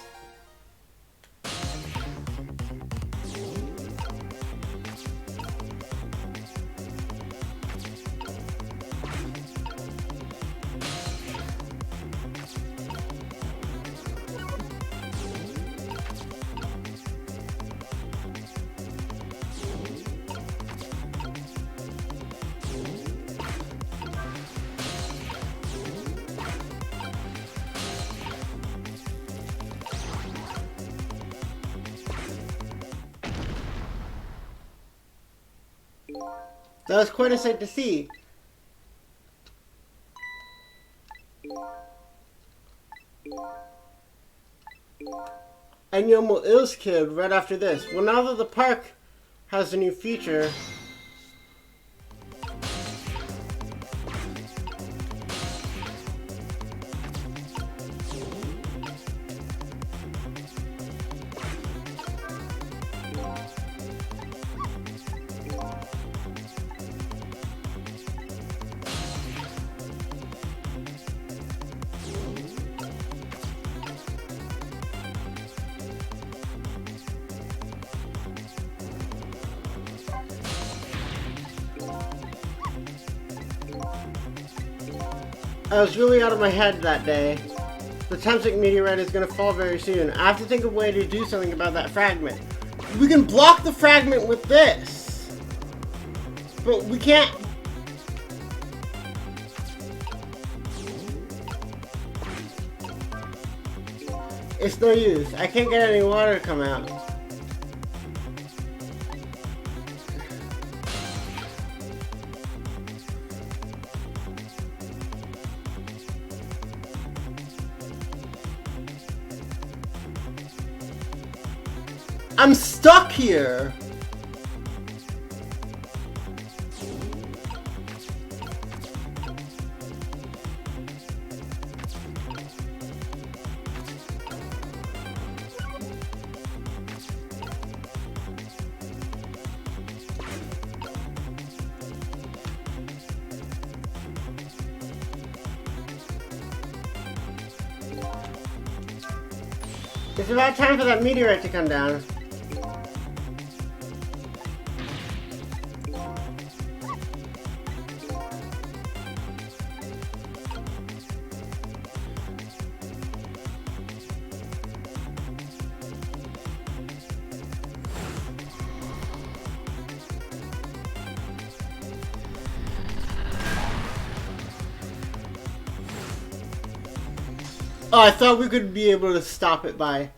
That was quite a sight to see. And Yomo Il's kid right after this. Well, now that the park has a new feature, I was really out of my head that day. The Temsik meteorite is going to fall very soon. I have to think of a way to do something about that fragment. We can block the fragment with this. But we can't... It's no use. I can't get any water to come out. I'm stuck here! It's about time for that meteorite to come down. Oh, I thought we could be able to stop it by...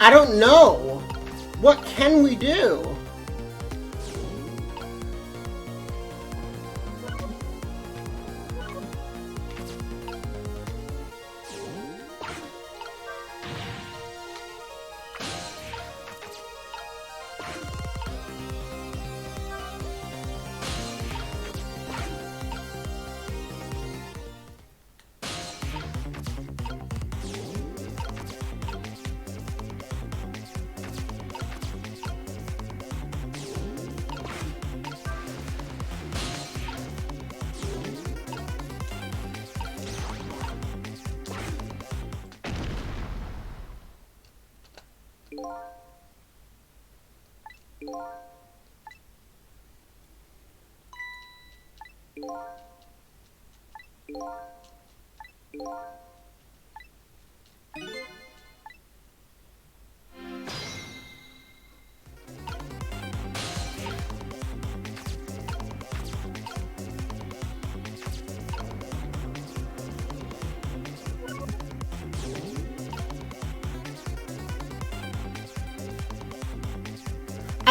I don't know. What can we do?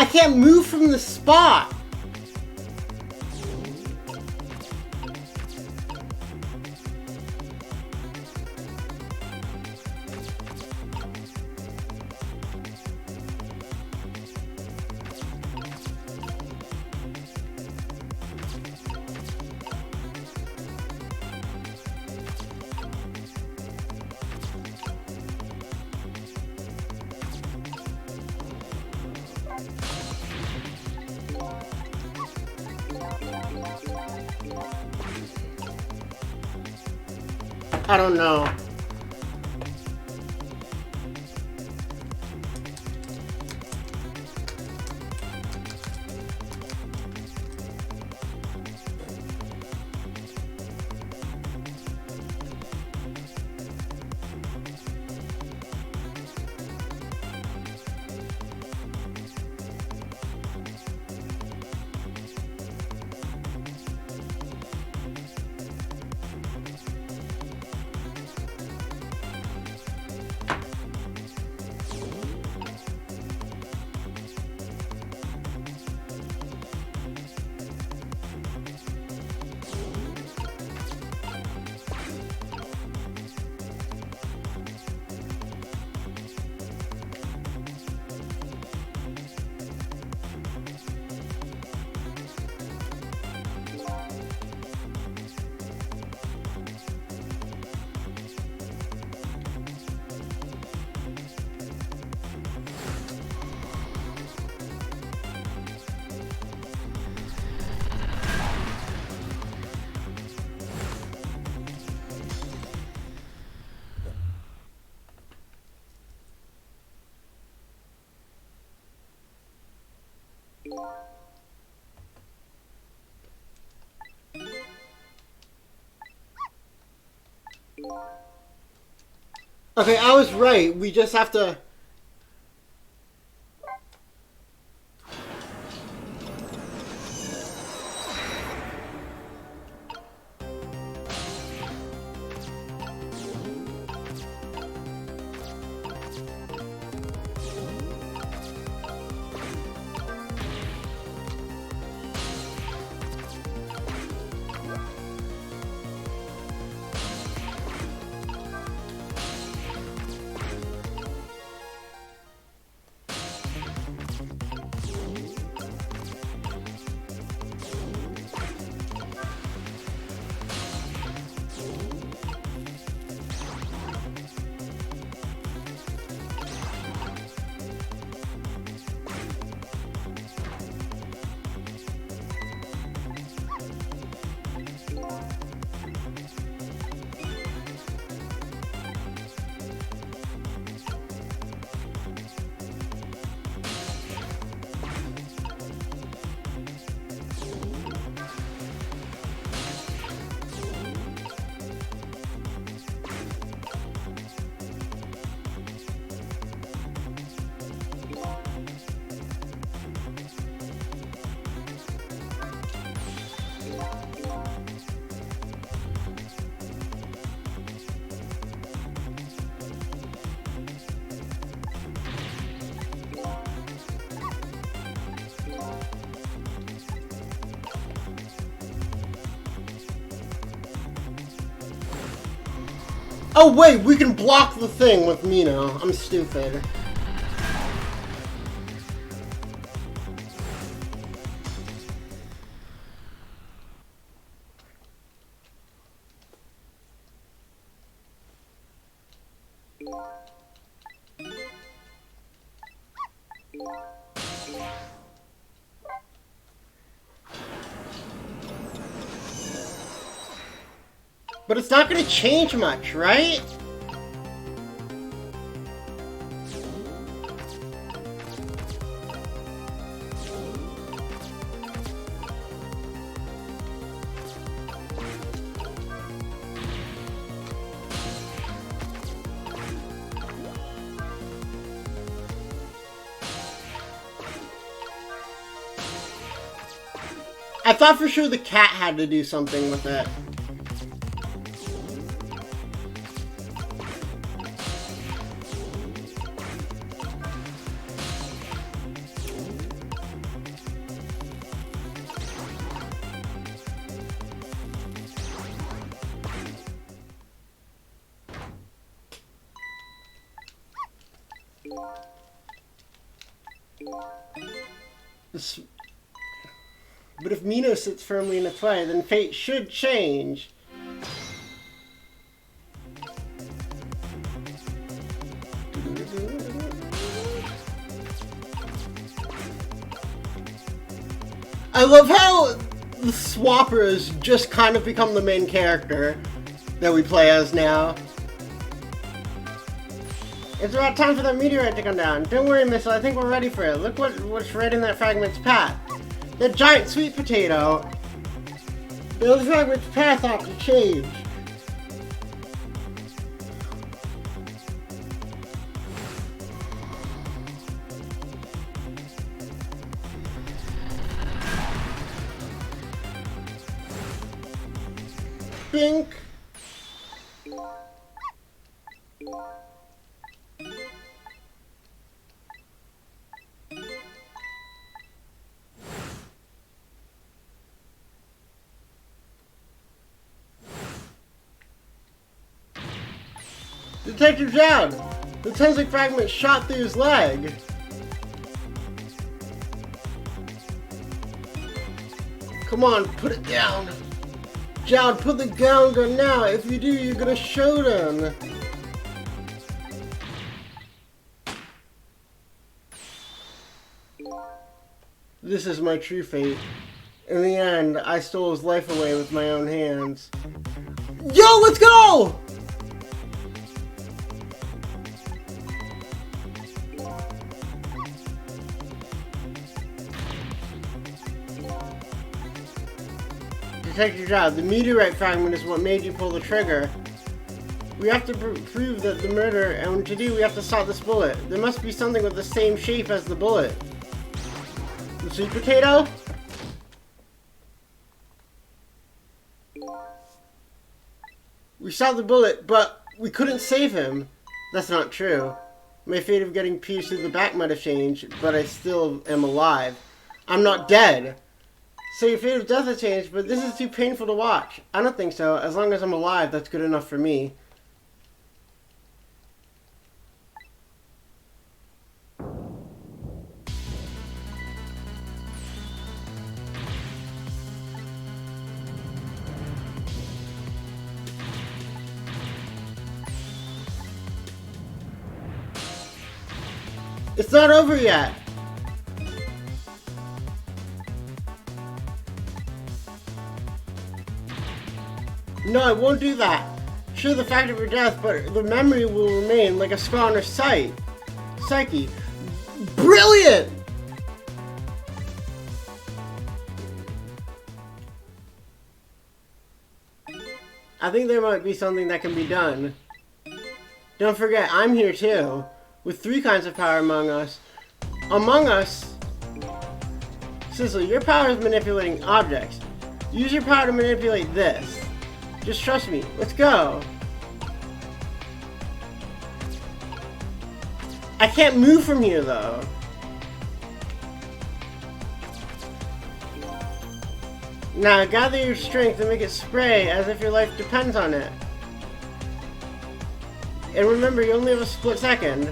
I can't move from the spot. I don't know. Okay, I was right. We just have to... Oh wait, we can block the thing with Mino. I'm stupid. But it's not gonna change much, right? I thought for sure the cat had to do something with it. But if Mino sits firmly in its way, then fate should change. I love how the Swapper has just kind of become the main character that we play as now. It's about time for that meteorite to come down. Don't worry, Missile, I think we're ready for it. Look what's right in that fragment's path. That giant sweet potato. The fragment's path ought to change. Bink. Detective Jowd! The Tensei fragment shot through his leg. Come on, put it down. Jowd, put the gun now. If you do, you're gonna show them. This is my true fate. In the end, I stole his life away with my own hands. Yo, let's go! Detective Zhao, the meteorite fragment is what made you pull the trigger. We have to prove that the murder, and to do, we have to stop this bullet. There must be something with the same shape as the bullet. The sweet potato? We shot the bullet, but we couldn't save him. That's not true. My fate of getting pierced through the back might have changed, but I still am alive. I'm not dead. So your fate of death has changed, but this is too painful to watch. I don't think so. As long as I'm alive, that's good enough for me. It's not over yet. No, I won't do that. Sure, the fact of her death, but the memory will remain like a scar on her psyche. Brilliant! I think there might be something that can be done. Don't forget, I'm here too. With 3 kinds of power among us. Sizzle, your power is manipulating objects. Use your power to manipulate this. Just trust me. Let's go. I can't move from here though. Now gather your strength and make it spray as if your life depends on it. And remember, you only have a split second.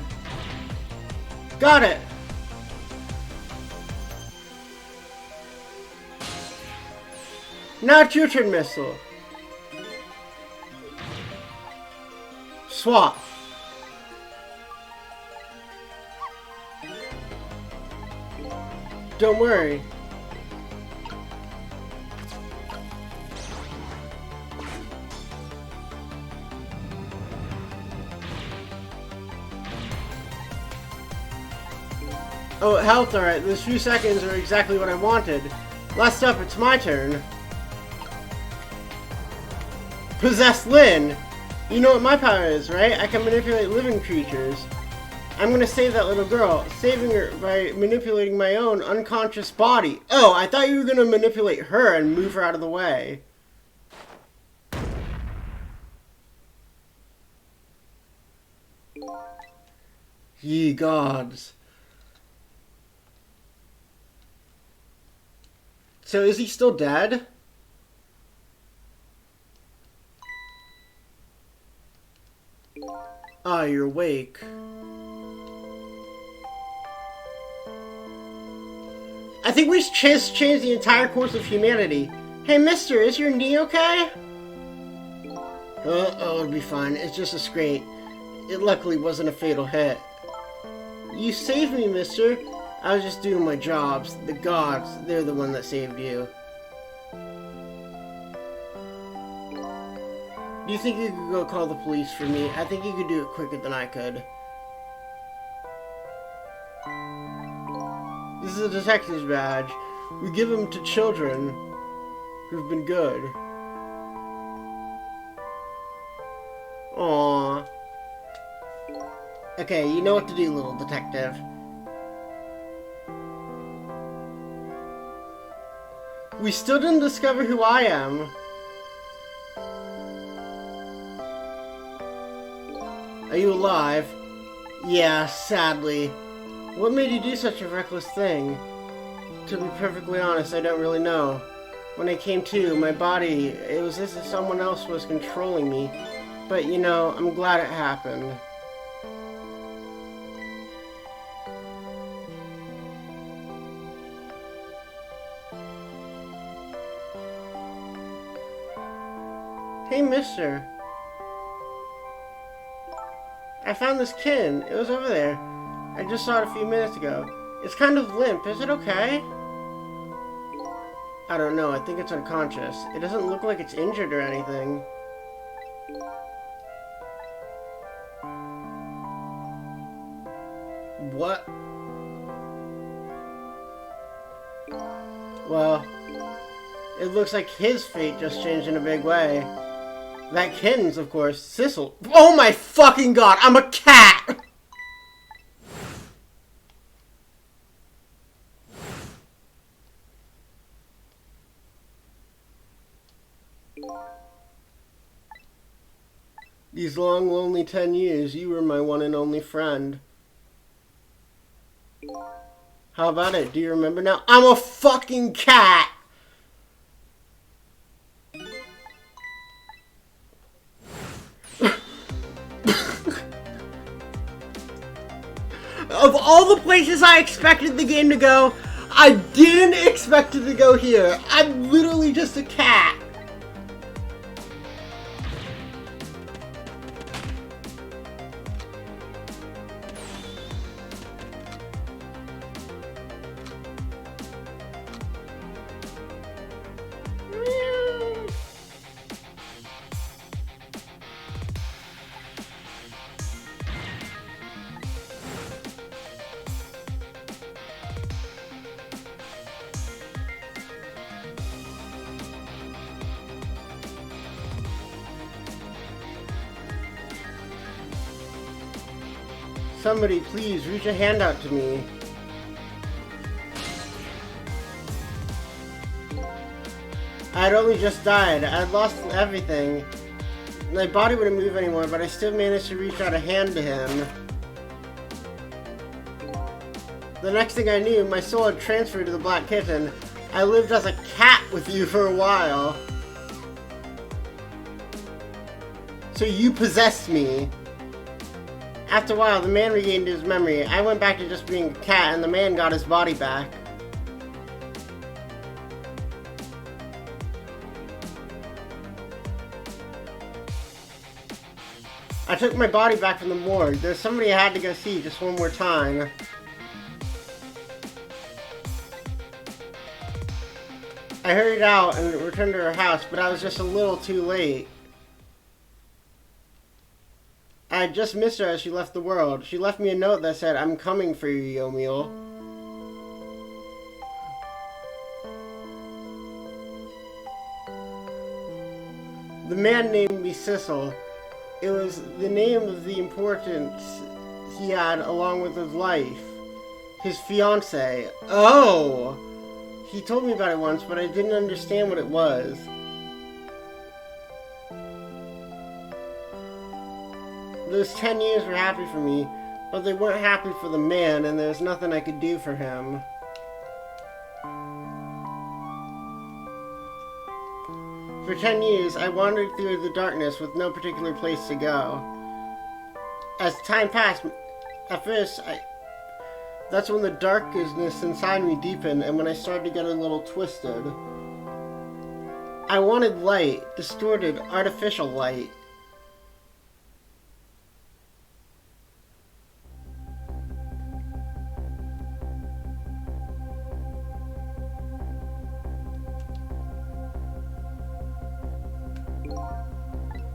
Got it! Now it's your turn, Missile. Swap. Don't worry. Oh, health, alright. Those few seconds are exactly what I wanted. Last up, it's my turn. Possess Lyn! You know what my power is, right? I can manipulate living creatures. I'm gonna save that little girl, saving her by manipulating my own unconscious body. Oh, I thought you were gonna manipulate her and move her out of the way. Ye gods. So is he still dead? Ah, you're awake. I think we should change the entire course of humanity. Hey, mister, is your knee okay? Oh, it'll be fine. It's just a scrape. It luckily wasn't a fatal hit. You saved me, mister. I was just doing my jobs. The gods, they're the one that saved you. Do you think you could go call the police for me? I think you could do it quicker than I could. This is a detective's badge. We give them to children who've been good. Aww. Okay, you know what to do, little detective. We still didn't discover who I am. Are you alive? Yeah, sadly. What made you do such a reckless thing? To be perfectly honest, I don't really know. When I came to, my body, it was as if someone else was controlling me. But, you know, I'm glad it happened. Hey, mister. I found this kitten. It was over there. I just saw it a few minutes ago. It's kind of limp. Is it okay? I don't know. I think it's unconscious. It doesn't look like it's injured or anything. What? Well, It looks like his fate just changed in a big way. That kitten's, of course, Sissel. Oh my fucking god, I'm a cat! These long, lonely 10 years, you were my one and only friend. How about it? Do you remember now? I'm a fucking cat! Of all the places I expected the game to go, I didn't expect it to go here. I'm literally just a cat. Somebody, please, reach a hand out to me. I'd only just died. I'd lost everything. My body wouldn't move anymore, but I still managed to reach out a hand to him. The next thing I knew, my soul had transferred to the Black Kitten. I lived as a cat with you for a while. So you possessed me. After a while, the man regained his memory. I went back to just being a cat, and the man got his body back. I took my body back from the morgue. There's somebody I had to go see just one more time. I hurried out and returned to her house, but I was just a little too late. I had just missed her as she left the world. She left me a note that said, "I'm coming for you, Yomiel." The man named me Sissel. It was the name of the importance he had along with his life. His fiancée. Oh! He told me about it once, but I didn't understand what it was. Those 10 years were happy for me, but they weren't happy for the man, and there was nothing I could do for him. For 10 years, I wandered through the darkness with no particular place to go. As time passed, at first, that's when the darkness inside me deepened, and when I started to get a little twisted. I wanted light, distorted, artificial light.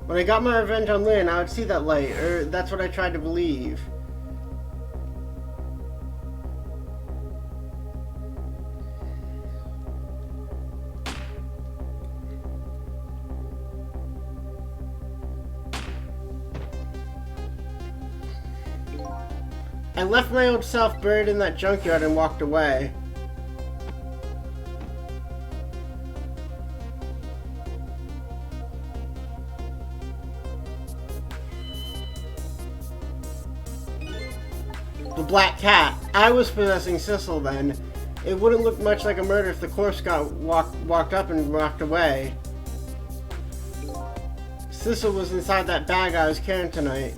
When I got my revenge on Lynn, I would see that light, or that's what I tried to believe. I left my old self buried in that junkyard and walked away. The Black Cat. I was possessing Sissel then. It wouldn't look much like a murder if the corpse got walked up and walked away. Sissel was inside that bag I was carrying tonight.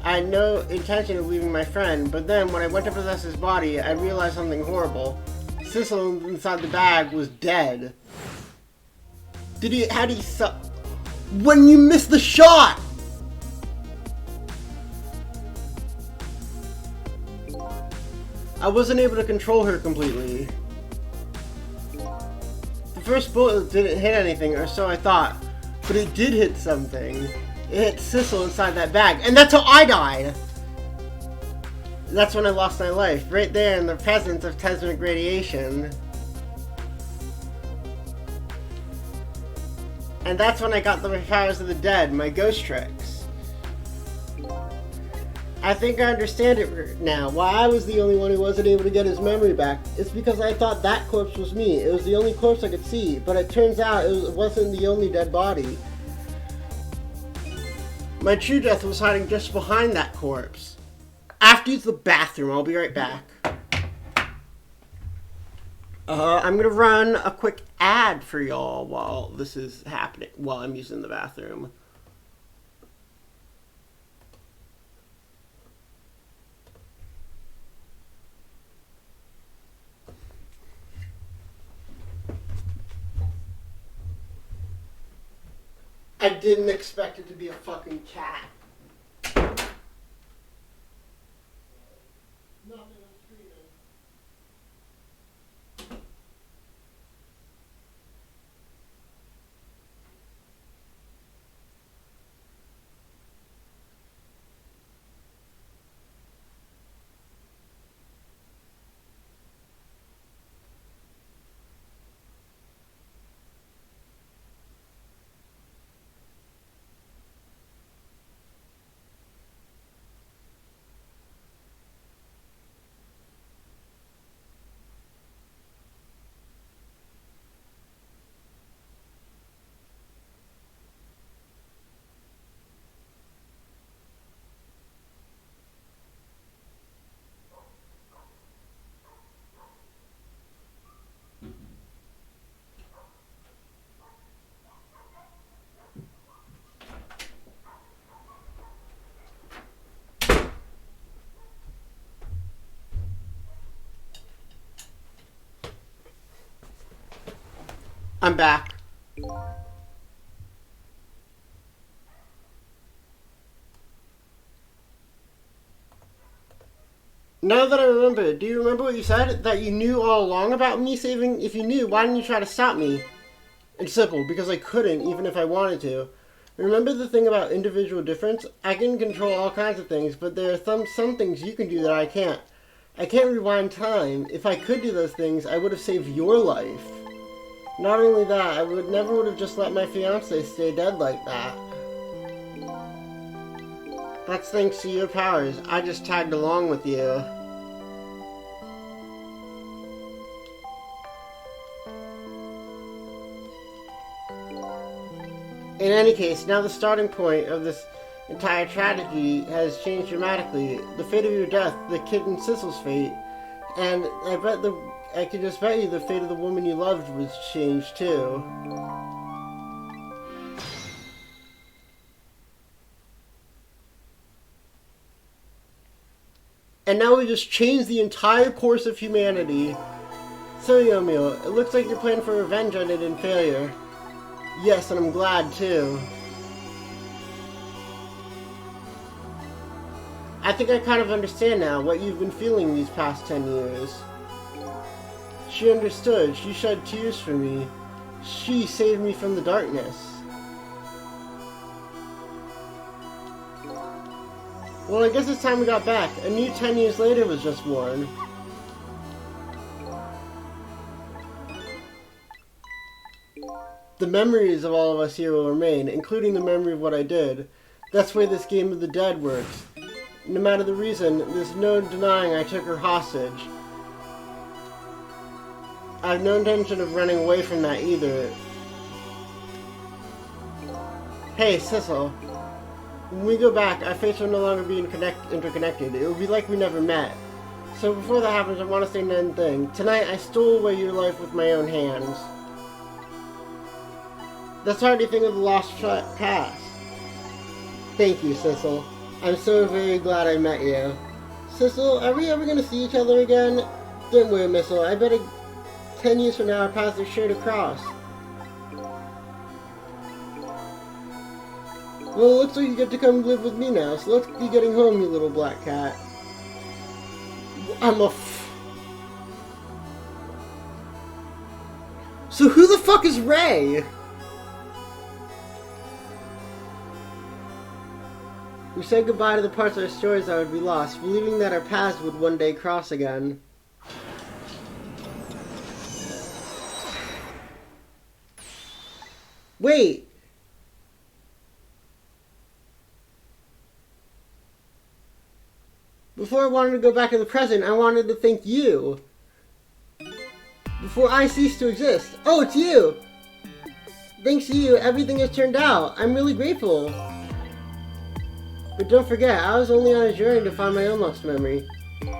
I had no intention of leaving my friend, but then when I went to possess his body, I realized something horrible. Sissel inside the bag was dead. How'd he when you missed the shot! I wasn't able to control her completely. The first bullet didn't hit anything, or so I thought, but it did hit something. It hit Sissel inside that bag, and that's how I died! That's when I lost my life, right there in the presence of Tesmic radiation. And that's when I got the powers of the dead, my ghost tricks. I think I understand it now. Why I was the only one who wasn't able to get his memory back. It's because I thought that corpse was me. It was the only corpse I could see, but it turns out it wasn't the only dead body. My true death was hiding just behind that corpse. I have to use the bathroom. I'll be right back. I'm gonna run a quick ad for y'all while this is happening, while I'm using the bathroom. I didn't expect it to be a fucking cat. I'm back. Now that I remember, do you remember what you said? That you knew all along about me saving? If you knew, why didn't you try to stop me? It's simple, because I couldn't, even if I wanted to. Remember the thing about individual difference? I can control all kinds of things, but there are some things you can do that I can't. I can't rewind time. If I could do those things, I would have saved your life. Not only that, I never would have just let my fiancé stay dead like that. That's thanks to your powers. I just tagged along with you. In any case, now the starting point of this entire tragedy has changed dramatically. The fate of your death, the kitten Sissel's fate, and I can just bet you the fate of the woman you loved was changed too. And now we just changed the entire course of humanity. So Yomiya, it looks like your plan for revenge ended in failure. Yes, and I'm glad too. I think I kind of understand now what you've been feeling these past 10 years. She understood. She shed tears for me. She saved me from the darkness. Well, I guess it's time we got back. A new 10 years later was just born. The memories of all of us here will remain, including the memory of what I did. That's why this game of the dead works. No matter the reason, there's no denying I took her hostage. I have no intention of running away from that either. Hey, Sissel. When we go back, our fates will no longer be interconnected. It will be like we never met. So before that happens, I want to say one thing. Tonight, I stole away your life with my own hands. That's hardly a thing of the lost past. Thank you, Sissel. I'm so very glad I met you. Sissel, are we ever going to see each other again? Don't worry, Missile. I bet 10 years from now our paths are sure to cross. Well, it looks like you get to come live with me now, so let's be getting home, you little black cat. So who the fuck is Ray? We said goodbye to the parts of our stories that would be lost, believing that our paths would one day cross again. Wait, I wanted to go back in the present, I wanted to thank you. Before I cease to exist. Oh, it's you! Thanks to you, everything has turned out. I'm really grateful. But don't forget, I was only on a journey to find my own lost memory.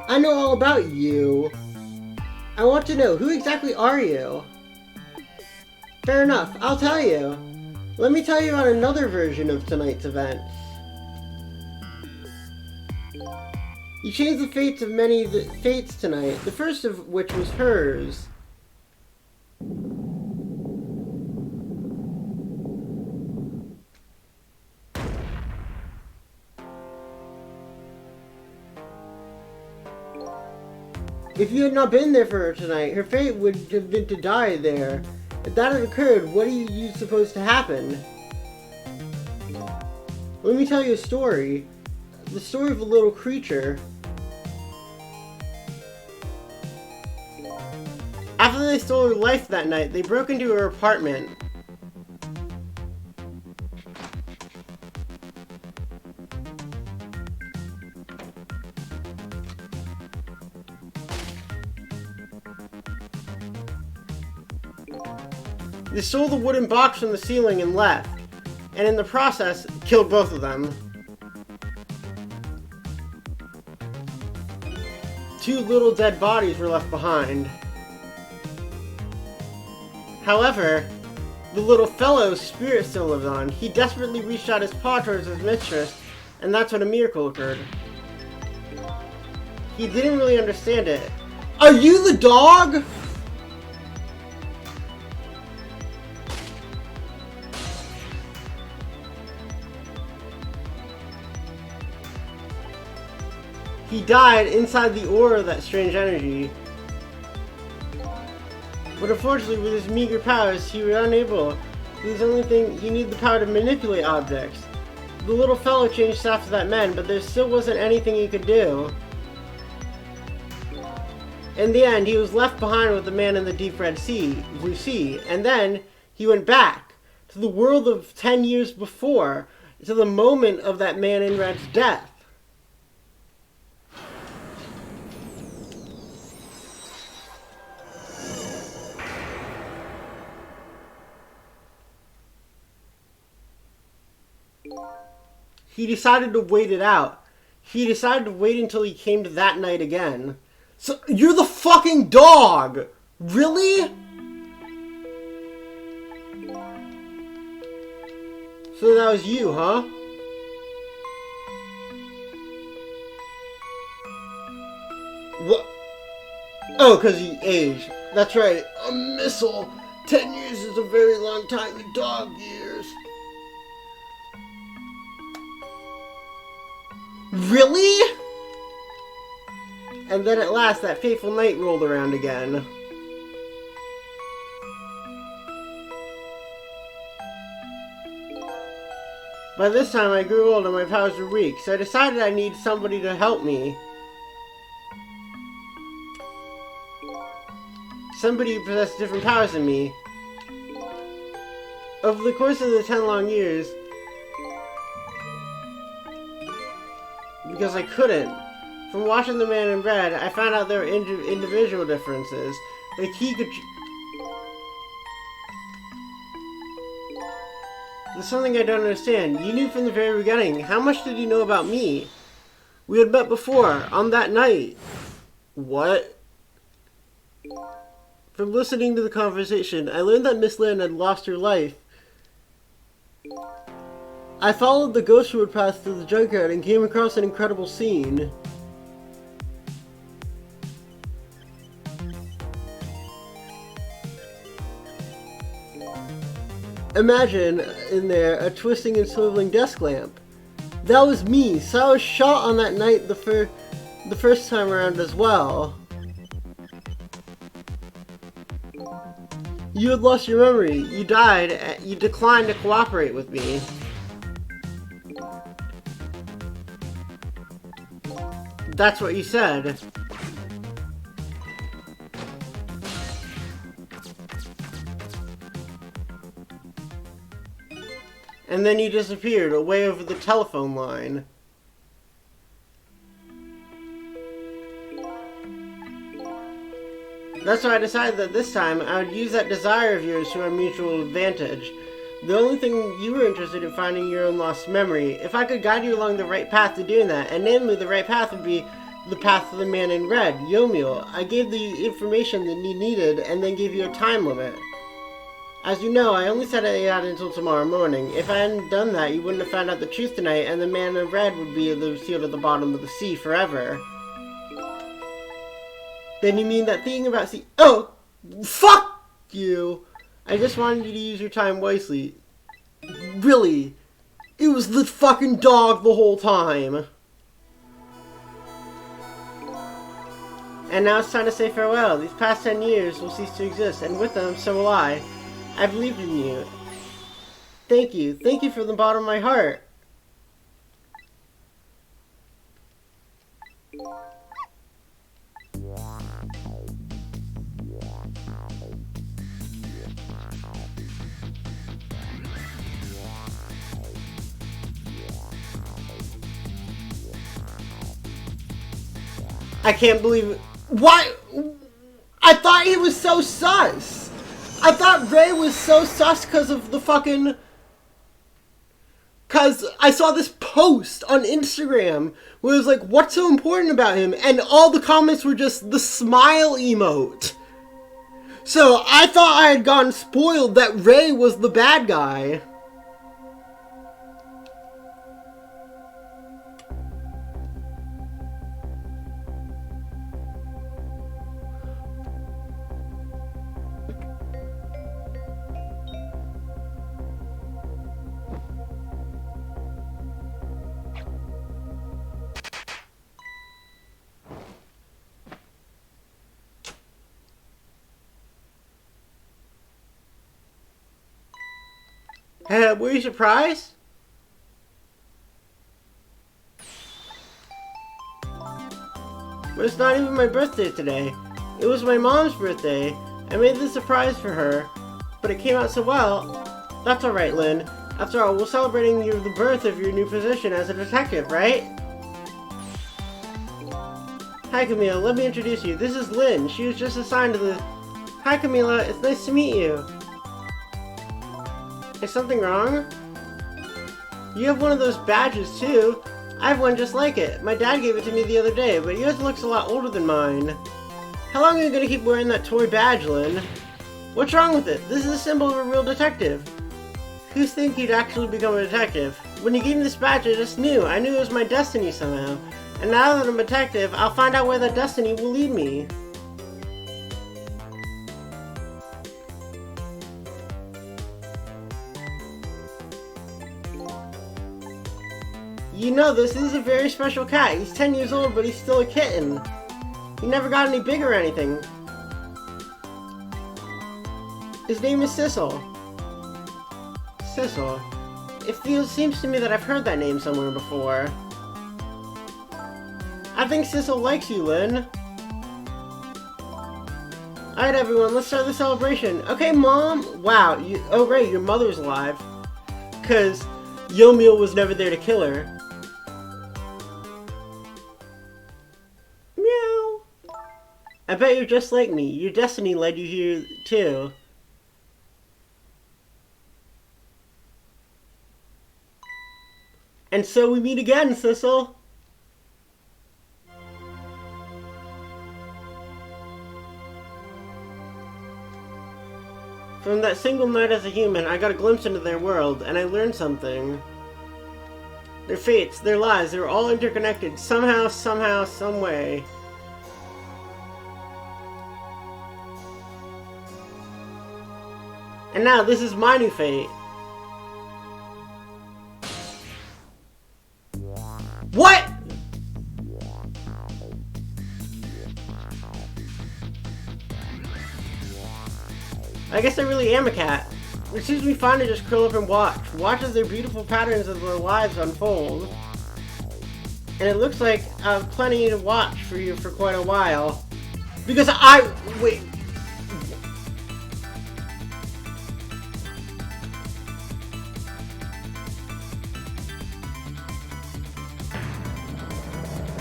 I know all about you. I want to know, who exactly are you? Fair enough, I'll tell you. Let me tell you about another version of tonight's events. You changed the fates of many fates tonight, the first of which was hers. If you had not been there for her tonight, her fate would have been to die there. If that had occurred, what are you supposed to happen? Let me tell you a story. The story of a little creature. After they stole her life that night, they broke into her apartment. They stole the wooden box from the ceiling and left, and in the process, killed both of them. 2 little dead bodies were left behind. However, the little fellow's spirit still lived on. He desperately reached out his paw towards his mistress, and that's when a miracle occurred. He didn't really understand it. Are you the dog? He died inside the aura of that strange energy. But unfortunately, with his meager powers, he was unable. His only thing, he needed the power to manipulate objects. The little fellow changed after that man, but there still wasn't anything he could do. In the end, he was left behind with the man in the deep red sea, blue sea, and then he went back to the world of 10 years before, to the moment of that man in red's death. He decided to wait it out. He decided to wait until he came to that night again. So, you're the fucking dog! Really? So that was you, huh? What? Oh, because he aged. That's right. A missile. 10 years is a very long time in dog years. Really? And then at last, that fateful night rolled around again. By this time, I grew old and my powers were weak, so I decided I needed somebody to help me. Somebody who possessed different powers than me. Over the course of the 10 long years, because I couldn't. From watching The Man in Red, I found out there were individual differences. Like he could... There's something I don't understand. You knew from the very beginning. How much did you know about me? We had met before, on that night. What? From listening to the conversation, I learned that Miss Lynn had lost her life. I followed the ghost road path to the junkyard and came across an incredible scene. Imagine, in there, a twisting and swiveling desk lamp. That was me, so I was shot on that night the first time around as well. You had lost your memory, you died, you declined to cooperate with me. That's what you said. And then you disappeared away over the telephone line. That's why I decided that this time I would use that desire of yours to our mutual advantage. The only thing you were interested in finding your own lost memory. If I could guide you along the right path to doing that, and namely the right path would be the path of the man in red, Yomiel. I gave the information that you needed and then gave you a time limit. As you know, I only set it out until tomorrow morning. If I hadn't done that, you wouldn't have found out the truth tonight, and the man in red would be sealed at the bottom of the sea forever. Then you mean that thing about sea— Oh! Fuck you! I just wanted you to use your time wisely. Really? It was the fucking dog the whole time. And now it's time to say farewell. These past 10 years will cease to exist, and with them, so will I. I believed in you. Thank you. Thank you from the bottom of my heart. I can't believe it. Why? I thought he was so sus. I thought Ray was so sus because of the fucking... Because I saw this post on Instagram where it was like, what's so important about him? And all the comments were just the smile emote. So I thought I had gotten spoiled that Ray was the bad guy. Were you surprised? But it's not even my birthday today. It was my mom's birthday. I made this surprise for her, but it came out so well. That's alright, Lynn. After all, we're celebrating the birth of your new position as a detective, right? Hi, Camila. Let me introduce you. This is Lynn. She was just assigned to the... Hi, Camila. It's nice to meet you. Is something wrong? You have one of those badges, too. I have one just like it. My dad gave it to me the other day, but yours looks a lot older than mine. How long are you going to keep wearing that toy badge, Lynn? What's wrong with it? This is a symbol of a real detective. Who'd think you'd actually become a detective? When you gave me this badge, I just knew. I knew it was my destiny somehow. And now that I'm a detective, I'll find out where that destiny will lead me. You know this is a very special cat. He's 10 years old, but he's still a kitten. He never got any big or anything. His name is Sissel. Sissel. It seems to me that I've heard that name somewhere before. I think Sissel likes you, Lynn. Alright everyone, let's start the celebration. Okay, Mom! Wow, oh great, your mother's alive. Because Yomiel was never there to kill her. Meow. I bet you're just like me. Your destiny led you here, too. And so we meet again, Sissel. From that single night as a human, I got a glimpse into their world, and I learned something. Their fates, their lives, they were all interconnected, somehow, some way. And now, this is my new fate. What?! I guess I really am a cat. It seems to be fun to just curl up and watch. Watch as their beautiful patterns of their lives unfold. And it looks like I have plenty to watch for you for quite a while. Because wait.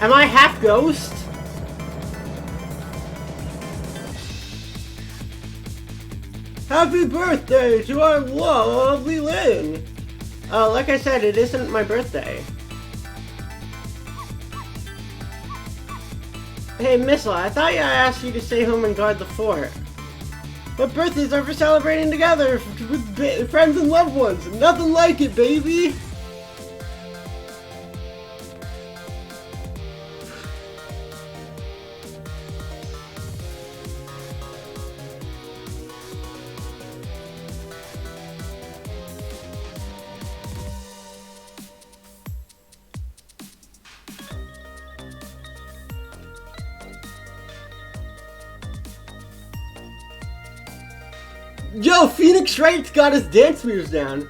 Am I half ghost? Happy birthday to our lovely Lynn! Like I said, it isn't my birthday. Hey, Missile, I thought I asked you to stay home and guard the fort. But birthdays are for celebrating together with friends and loved ones. Nothing like it, baby! Yo, Phoenix Wright's got his dance moves down.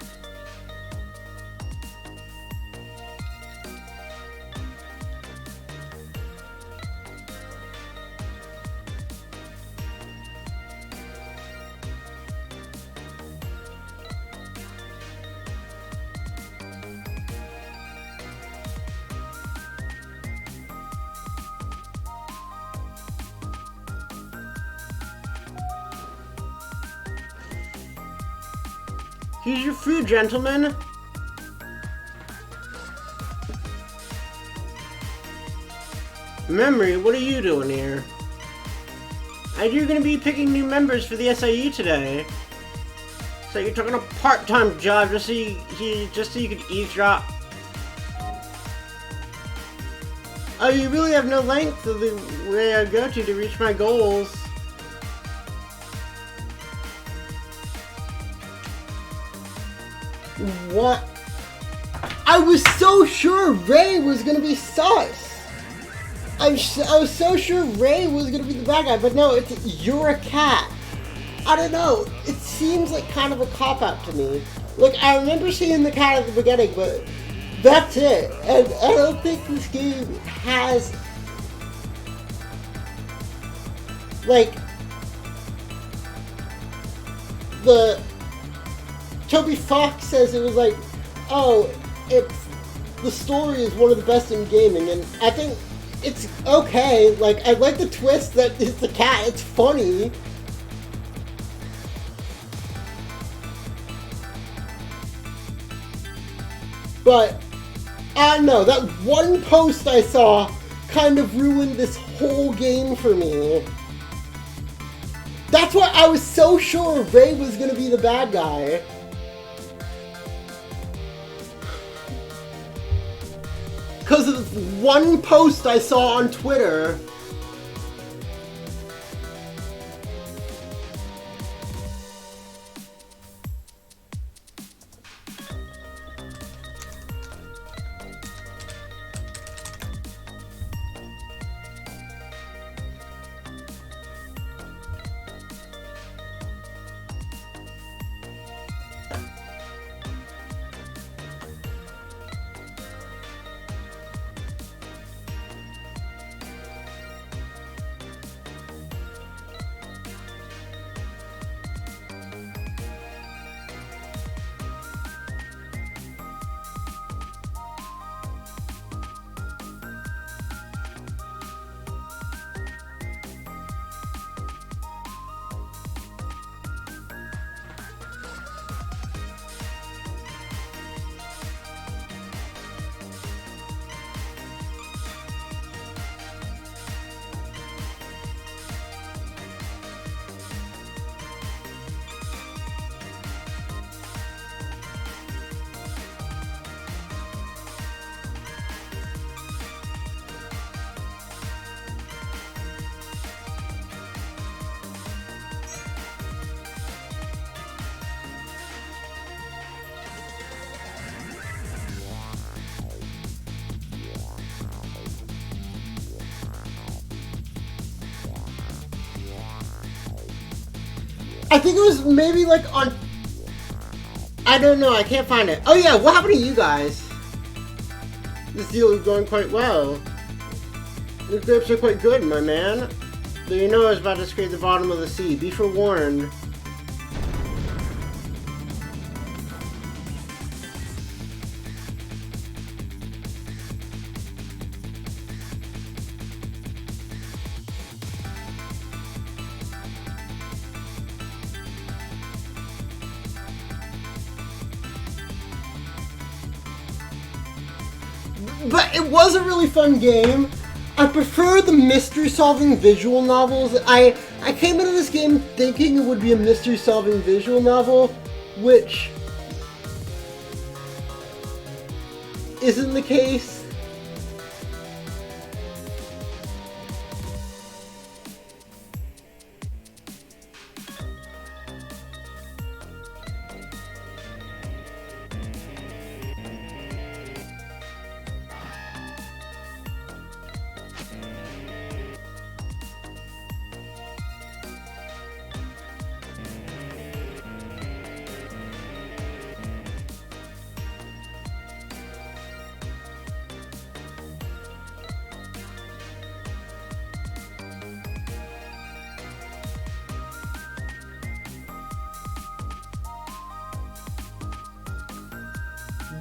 Here's your food, gentlemen. Memory, what are you doing here? You're gonna be picking new members for the SIU today. So you're taking a part-time job just so you could eavesdrop. Oh, you really have no length of the way I go to reach my goals. What? I was so sure Ray was gonna be sus. I was so sure Ray was gonna be the bad guy, but no, you're a cat. I don't know. It seems like kind of a cop-out to me. Like, I remember seeing the cat at the beginning, but that's it. And I don't think this game has, like, the Toby Fox says it was like, oh, the story is one of the best in gaming, and I think it's okay. Like, I like the twist that it's the cat. It's funny. But I don't know. That one post I saw kind of ruined this whole game for me. That's why I was so sure Ray was gonna be the bad guy. Because of one post I saw on Twitter. I think it was maybe like on, I don't know, I can't find it. Oh yeah, what happened to you guys? This deal is going quite well. Your grapes are quite good, my man. Though you know I was about to scrape the bottom of the sea. Be forewarned. But it was a really fun game. I prefer the mystery-solving visual novels. I came into this game thinking it would be a mystery-solving visual novel, which isn't the case.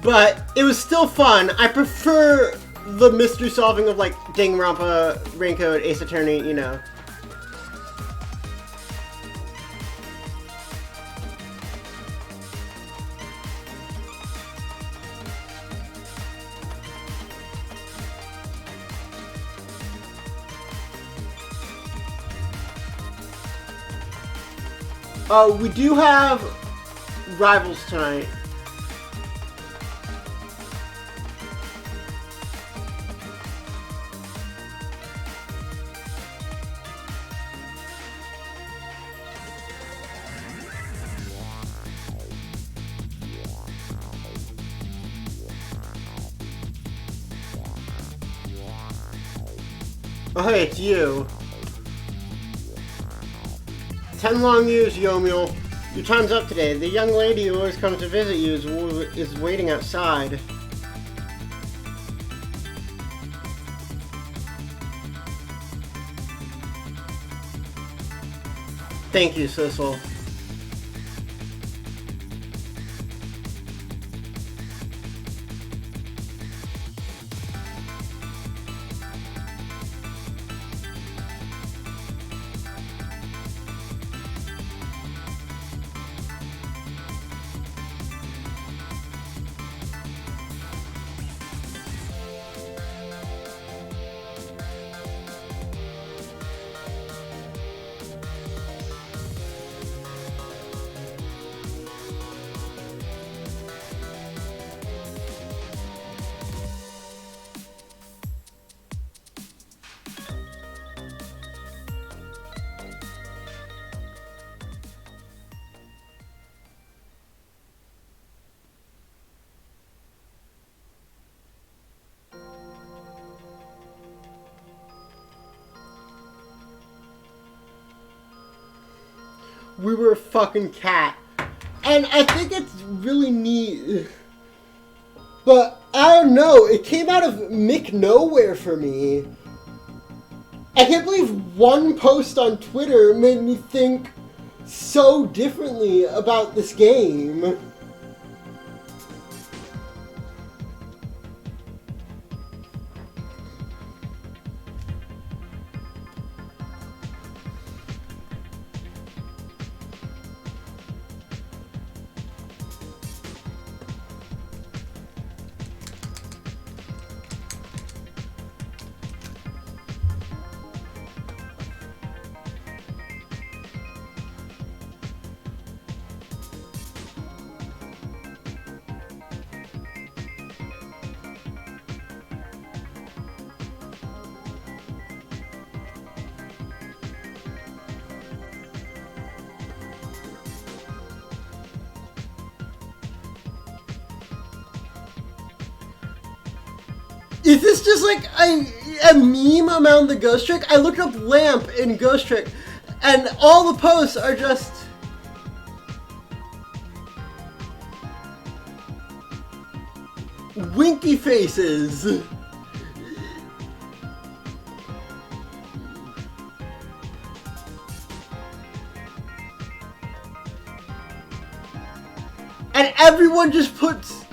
But it was still fun. I prefer the mystery solving of like Danganronpa, Raincoat, Ace Attorney, you know. We do have rivals tonight. Oh, hey, it's you. 10 long years, Yomiel. Your time's up today. The young lady who always comes to visit you is waiting outside. Thank you, Sissel. We were a fucking cat. And I think it's really neat. But I don't know, it came out of McNowhere for me. I can't believe one post on Twitter made me think so differently about this game. Is this just like a meme around the Ghost Trick? I looked up lamp in Ghost Trick, and all the posts are just winky faces. And everyone just puts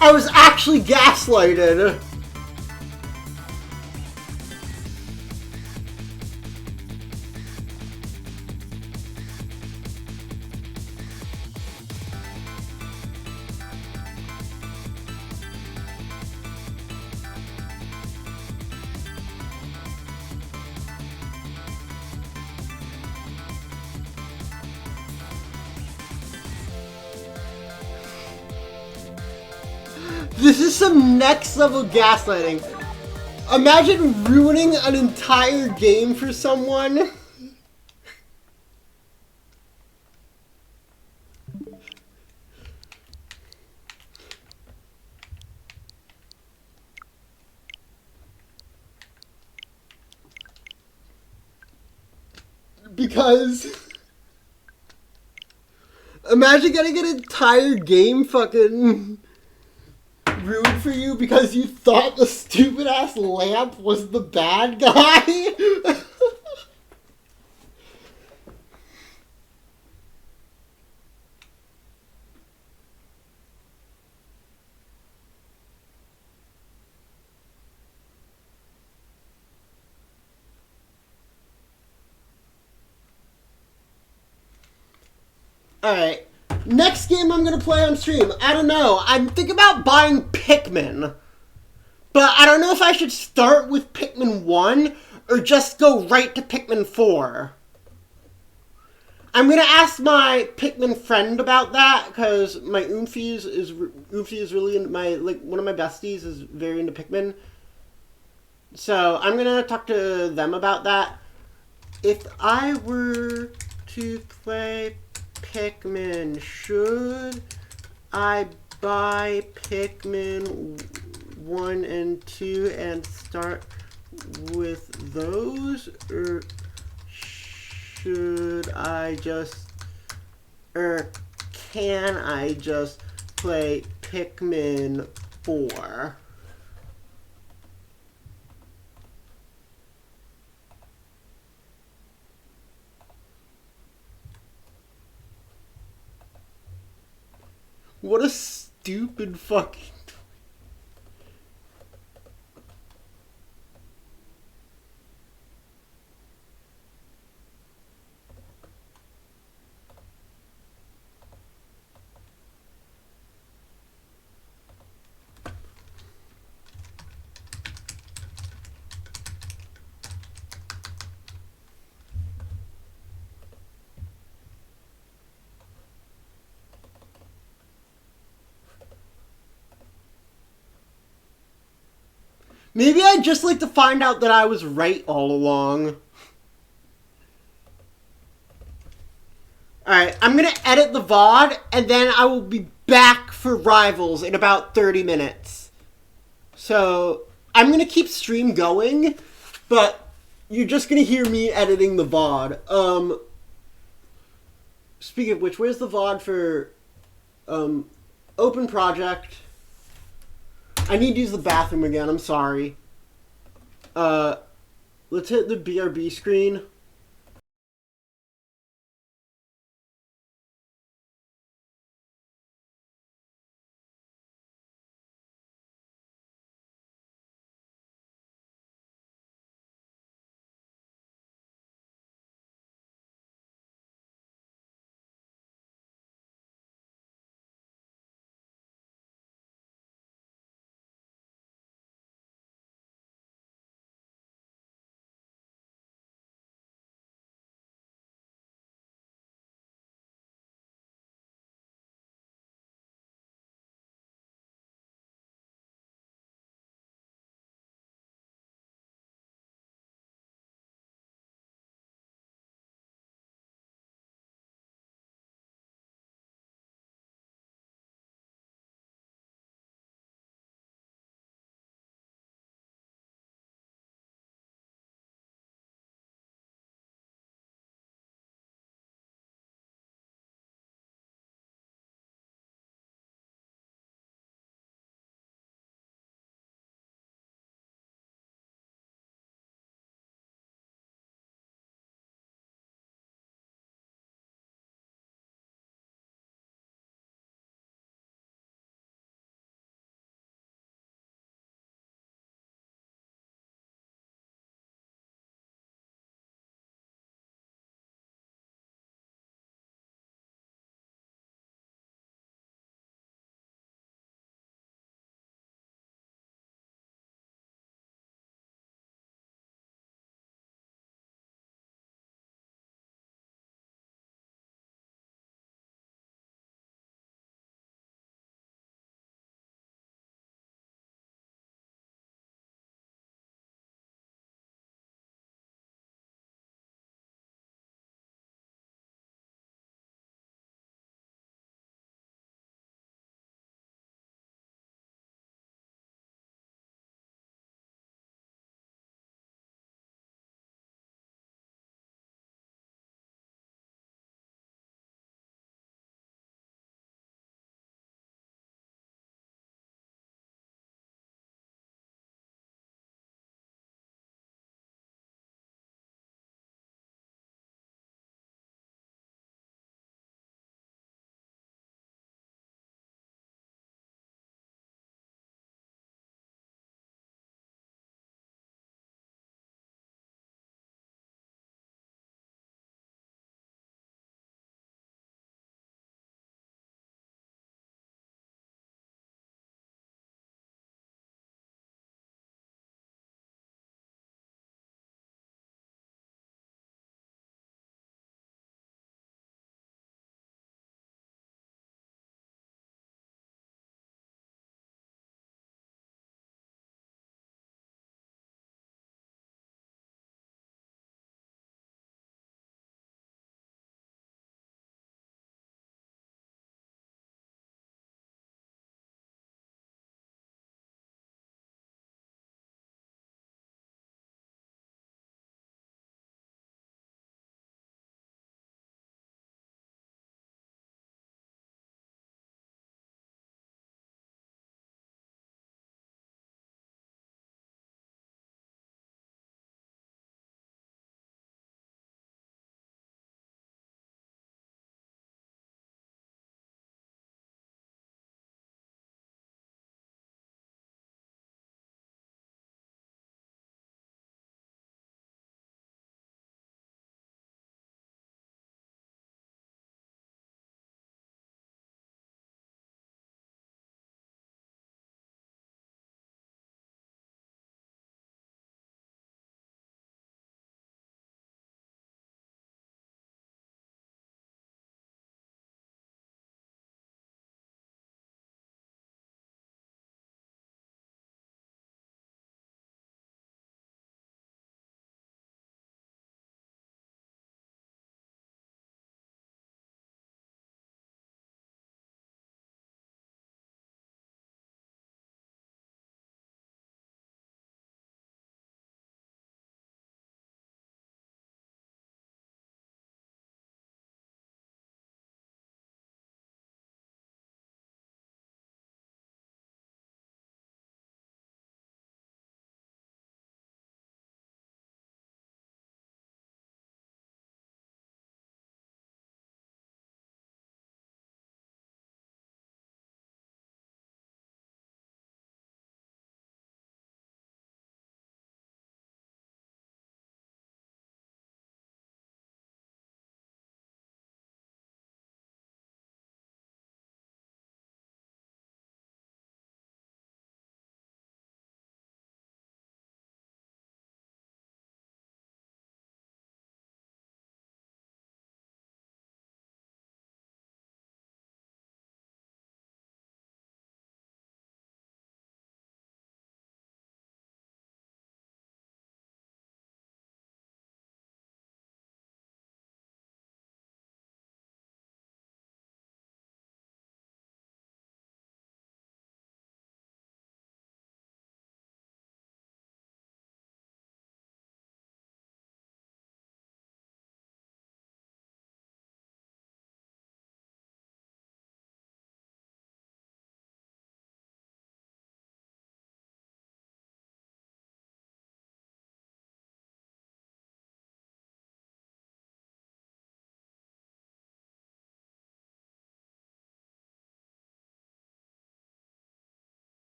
I was actually gaslighted. This is some next level gaslighting. Imagine ruining an entire game for someone. Because imagine getting an entire game fucking ruined for you because you thought the stupid ass lamp was the bad guy. Alright. Next game I'm gonna play on stream. I don't know. I'm thinking about buying Pikmin. But I don't know if I should start with Pikmin 1 or just go right to Pikmin 4. I'm gonna ask my Pikmin friend about that because my Oomfie is really into one of my besties is very into Pikmin. So I'm gonna talk to them about that. If I were to play Pikmin, should I buy Pikmin 1 and 2 and start with those, or should I just, or can I just play Pikmin 4? What a stupid fucking... Maybe I'd just like to find out that I was right all along. Alright, I'm gonna edit the VOD, and then I will be back for Rivals in about 30 minutes. So, I'm gonna keep stream going, but you're just gonna hear me editing the VOD. Speaking of which, where's the VOD for, Open Project? I need to use the bathroom again, I'm sorry. Let's hit the BRB screen.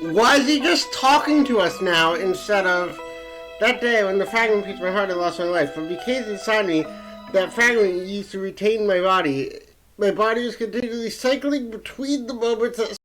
Why is he just talking to us now instead of that day when the fragment pieced my heart and lost my life? But because inside me, that fragment used to retain my body. My body was continually cycling between the moments that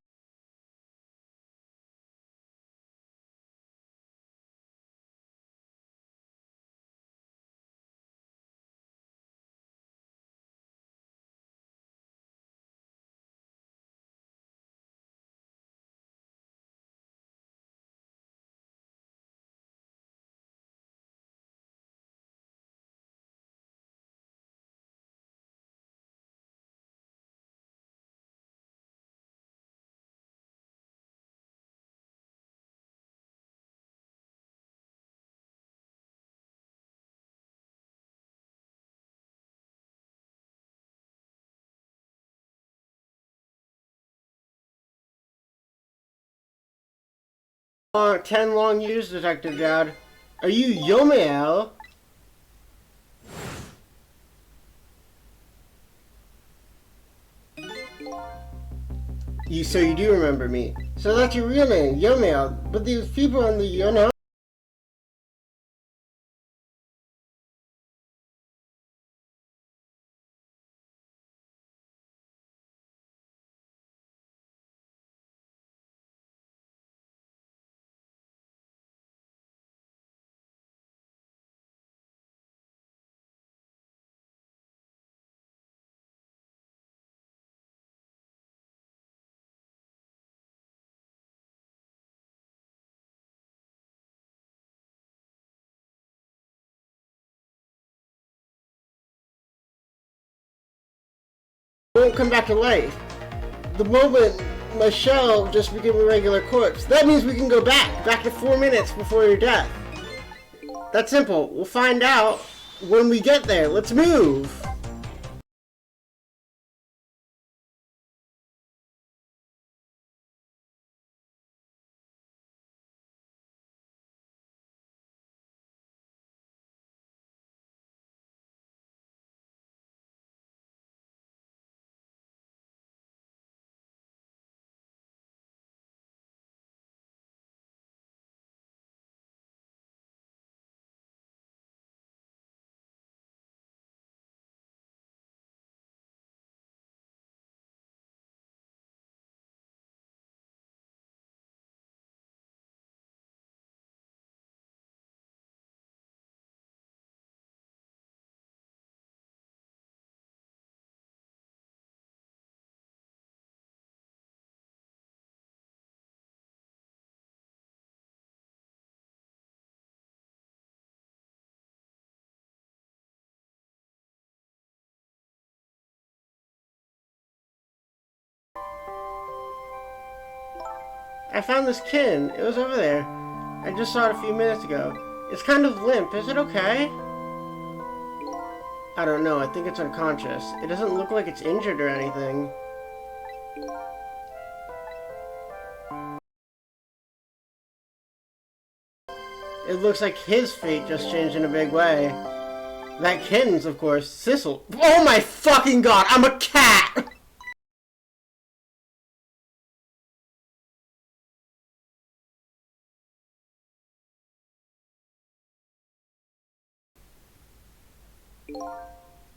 long, 10 long years, Detective Dad. Are you Yomael? So you do remember me. So that's your real name, Yomael. But these people on the Yono. Won't come back to life. The moment Michelle just became a regular corpse, that means we can go back to 4 minutes before your death. That's simple. We'll find out when we get there. Let's move. I found this kin. It was over there. I just saw it a few minutes ago. It's kind of limp. Is it okay? I don't know. I think it's unconscious. It doesn't look like it's injured or anything. It looks like his fate just changed in a big way. That kitten's, of course, Sissel. Oh my fucking god, I'm a cat!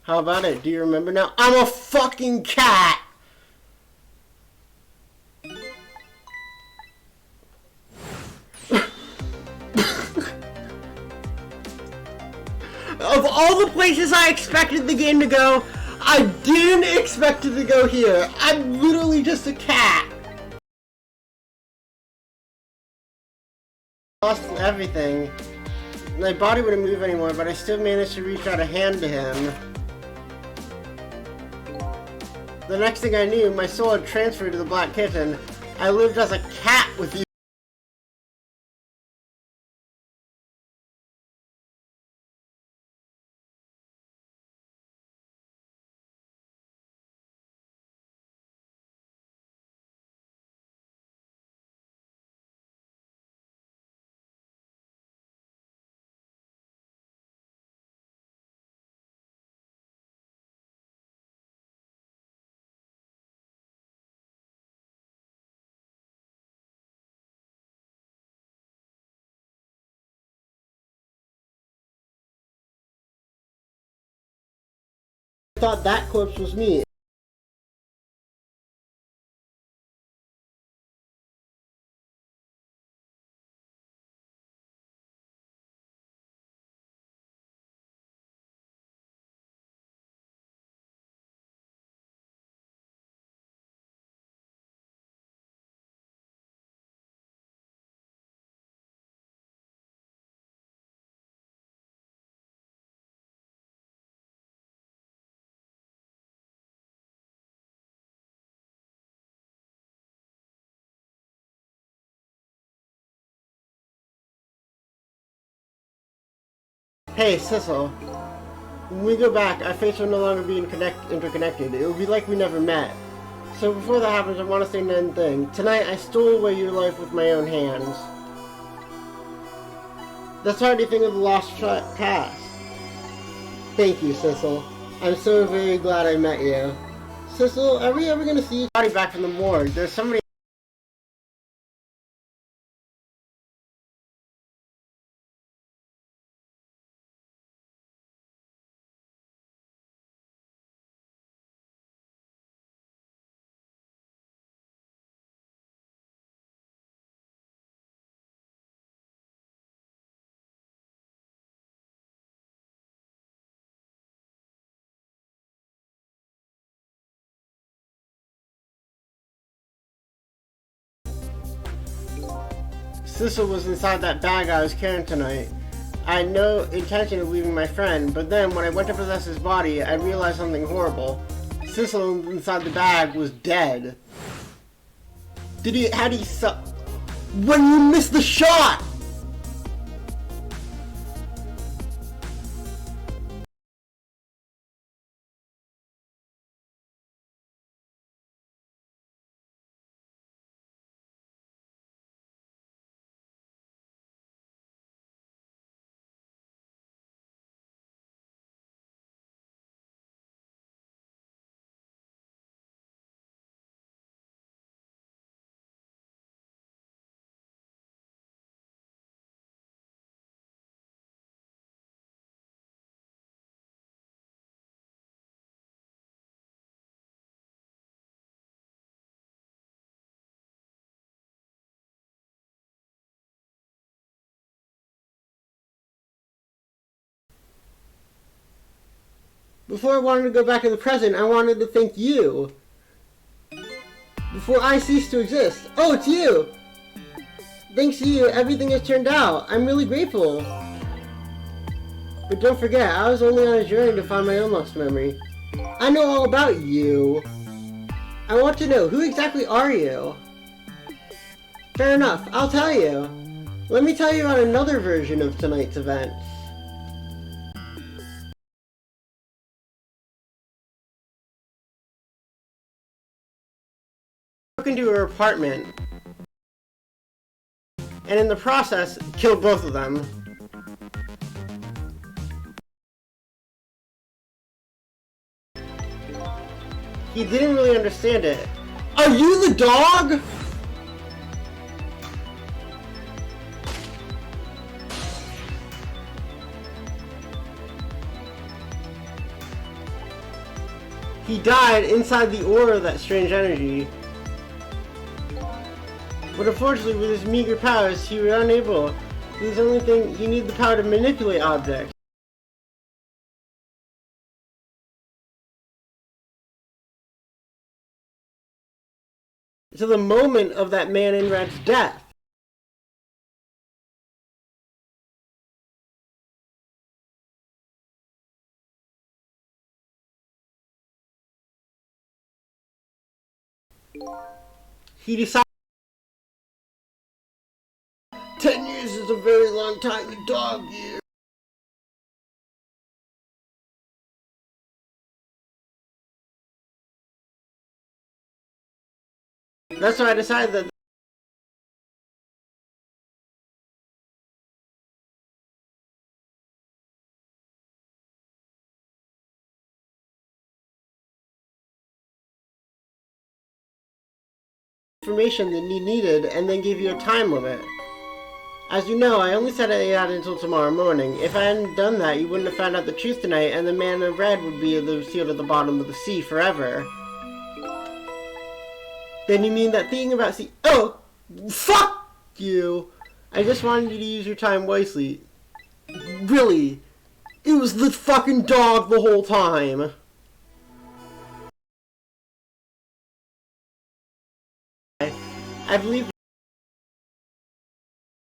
How about it? Do you remember now? I'm a fucking cat! Of all the places I expected the game to go, I didn't expect it to go here. I'm literally just a cat. Lost everything. My body wouldn't move anymore, but I still managed to reach out a hand to him. The next thing I knew, my soul had transferred to the Black Kitten. I lived as a cat with you. I thought that corpse was me. Hey, Sissel. When we go back, our fates will no longer be interconnected. It will be like we never met. So before that happens, I want to say one thing. Tonight, I stole away your life with my own hands. That's hardly a thing of the lost past. Thank you, Sissel. I'm so very glad I met you. Sissel, are we ever going to see your body back from the morgue? There's somebody... Sissel was inside that bag I was carrying tonight. I had no intention of leaving my friend, but then when I went to possess his body, I realized something horrible. Sissel inside the bag was dead. How did he when you missed the shot! Before I wanted to go back to the present, I wanted to thank you. Before I cease to exist. Oh, it's you! Thanks to you, everything has turned out. I'm really grateful. But don't forget, I was only on a journey to find my own lost memory. I know all about you. I want to know, who exactly are you? Fair enough, I'll tell you. Let me tell you about another version of tonight's events. Broke into her apartment, and in the process, killed both of them. He didn't really understand it. Are you the dog? He died inside the aura of that strange energy. But unfortunately, with his meager powers, he was unable. His only thing, he needed the power to manipulate objects. To the moment of that man in red's death. He decided 10 years is a very long time in dog years. That's why I decided that information that he needed and then gave you a time limit. As you know, I only said it out until tomorrow morning. If I hadn't done that, you wouldn't have found out the truth tonight, and the man in red would be sealed at the bottom of the sea forever. Then you mean that thing about sea? Oh, fuck you! I just wanted you to use your time wisely. Really? It was the fucking dog the whole time. I believe I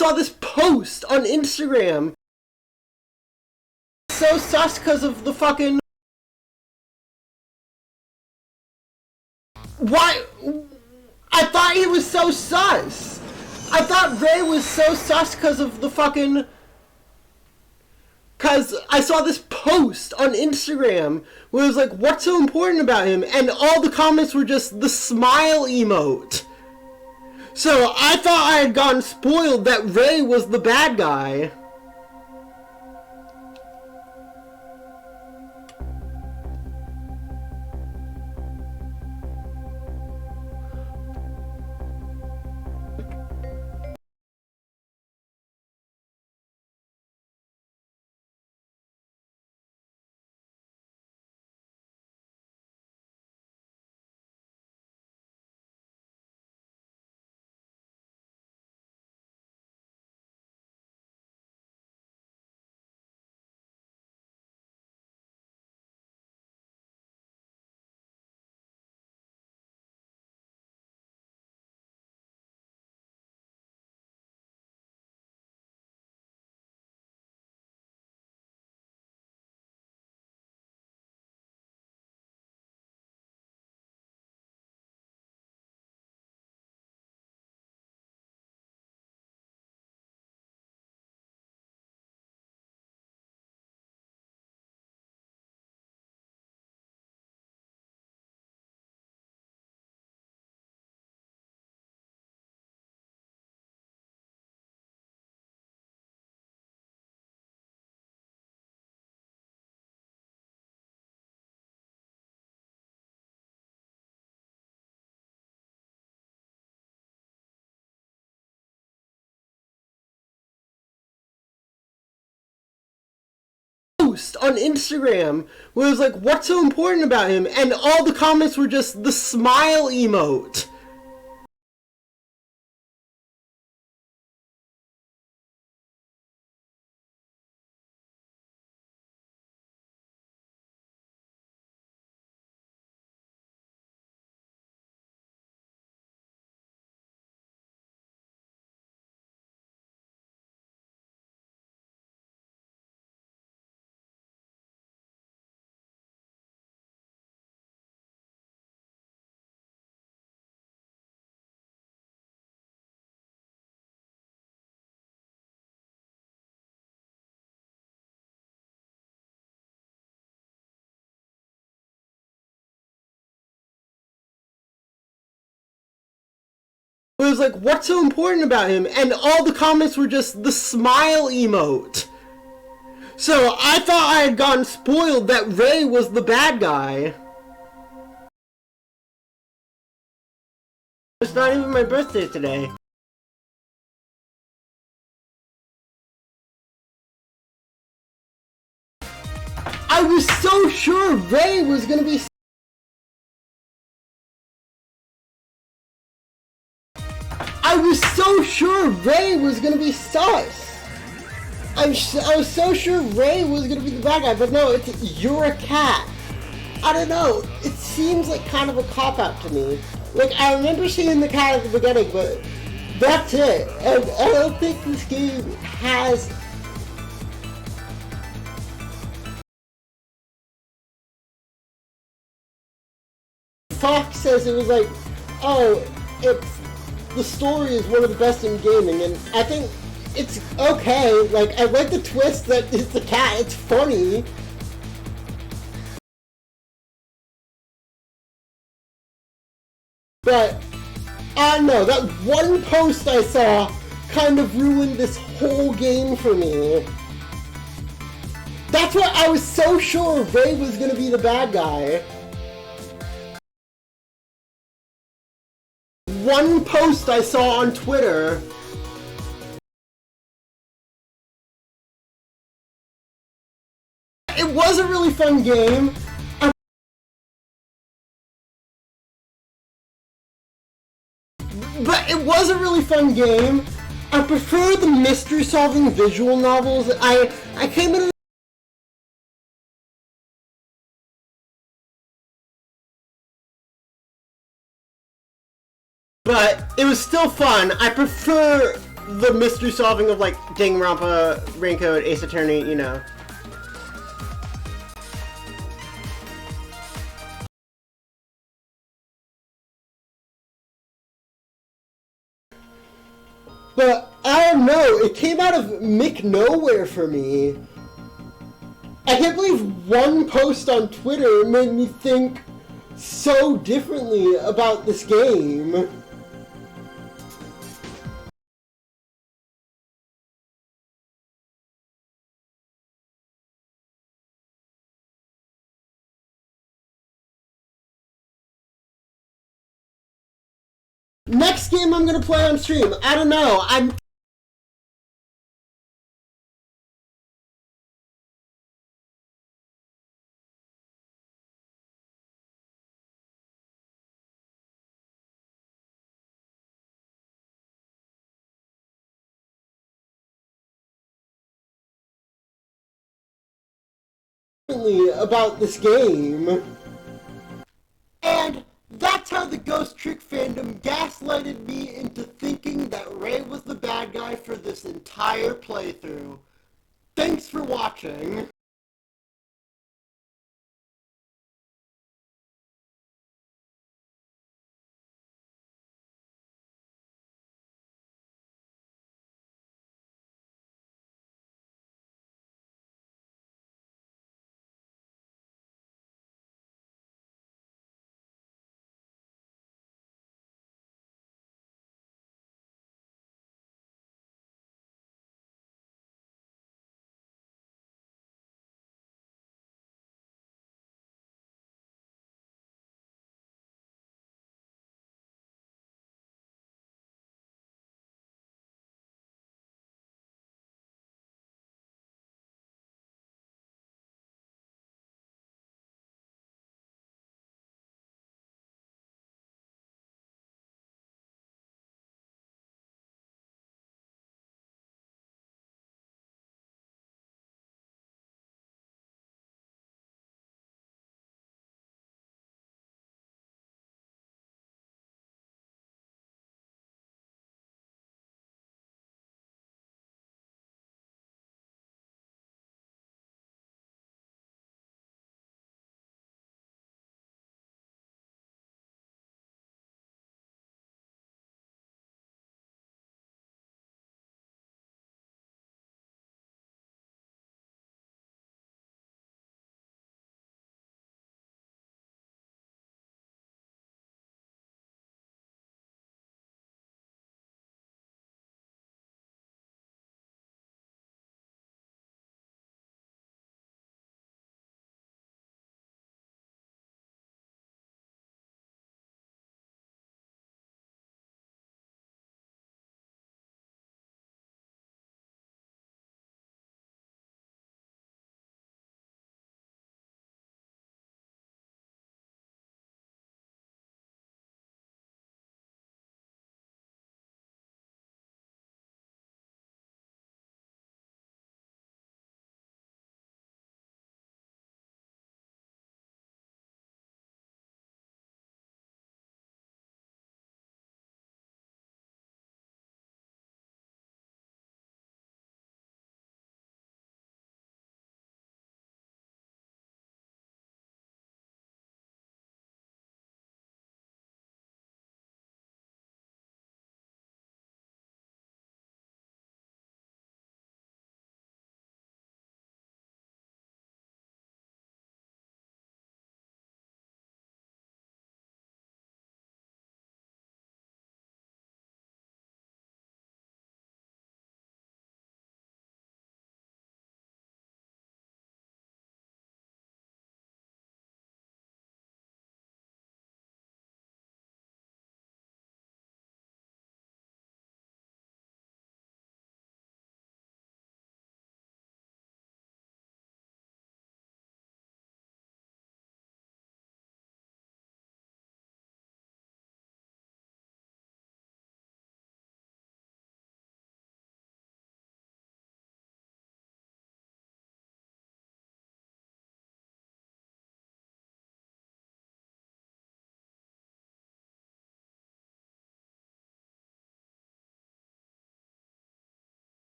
saw this post on Instagram. So sus because of the fucking... Why? I thought he was so sus. I thought Ray was so sus because of the fucking... Because I saw this post on Instagram where it was like, what's so important about him? And all the comments were just the smile emote. So I thought I had gotten spoiled that Ray was the bad guy. Post on Instagram where it was like, what's so important about him? And all the comments were just the smile emote. It was like, what's so important about him? And all the comments were just the smile emote. So I thought I had gotten spoiled that Ray was the bad guy. It's not even my birthday today. I was so sure Ray was gonna be. I was so sure Ray was gonna be sus. I was so sure Ray was gonna be the bad guy, but no, you're a cat. I don't know. It seems like kind of a cop out to me. Like, I remember seeing the cat at the beginning, but that's it. And I don't think this game has. Fox says it was like, oh, the story is one of the best in gaming, and I think it's okay. Like, I like the twist that it's the cat. It's funny. But, I don't know, that one post I saw kind of ruined this whole game for me. That's why I was so sure Ray was gonna be the bad guy. One post I saw on Twitter. It was a really fun game. But it was a really fun game. I prefer the mystery-solving visual novels. I came into but it was still fun. I prefer the mystery solving of like Danganronpa, Raincoat, Ace Attorney, you know. But I don't know, it came out of McNowhere for me. I can't believe one post on Twitter made me think so differently about this game. Next game I'm gonna play on stream, I don't know. I'm differently about this game. And that's how the Ghost Trick fandom gaslighted me into thinking that Ray was the bad guy for this entire playthrough. Thanks for watching.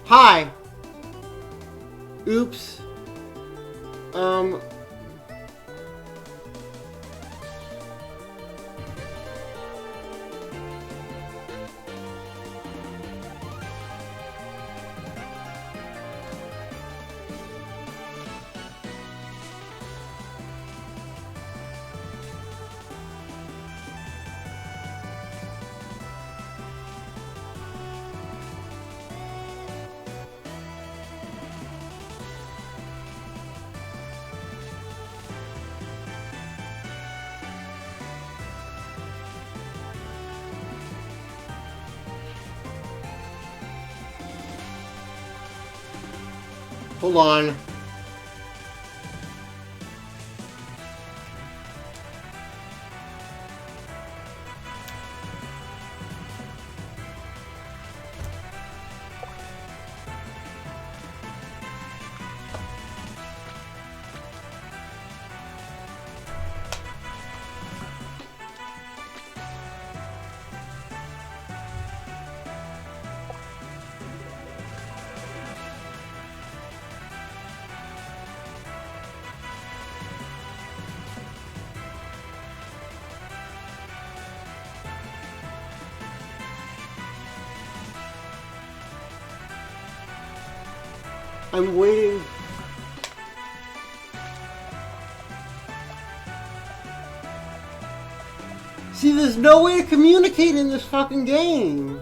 Hi. Oops. Hold on. I'm waiting. See, there's no way to communicate in this fucking game.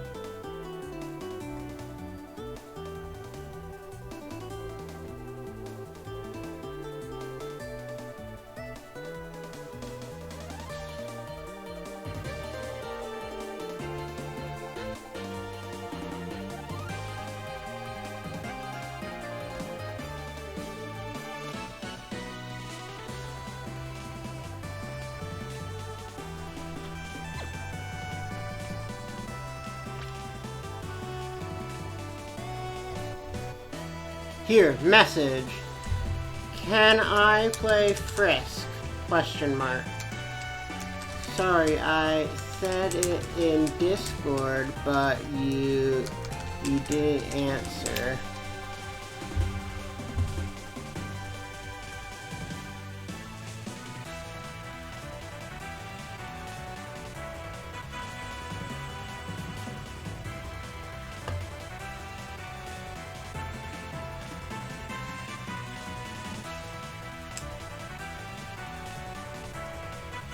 Here, message. Can I play Frisk? Question mark. Sorry, I said it in Discord, but you didn't answer.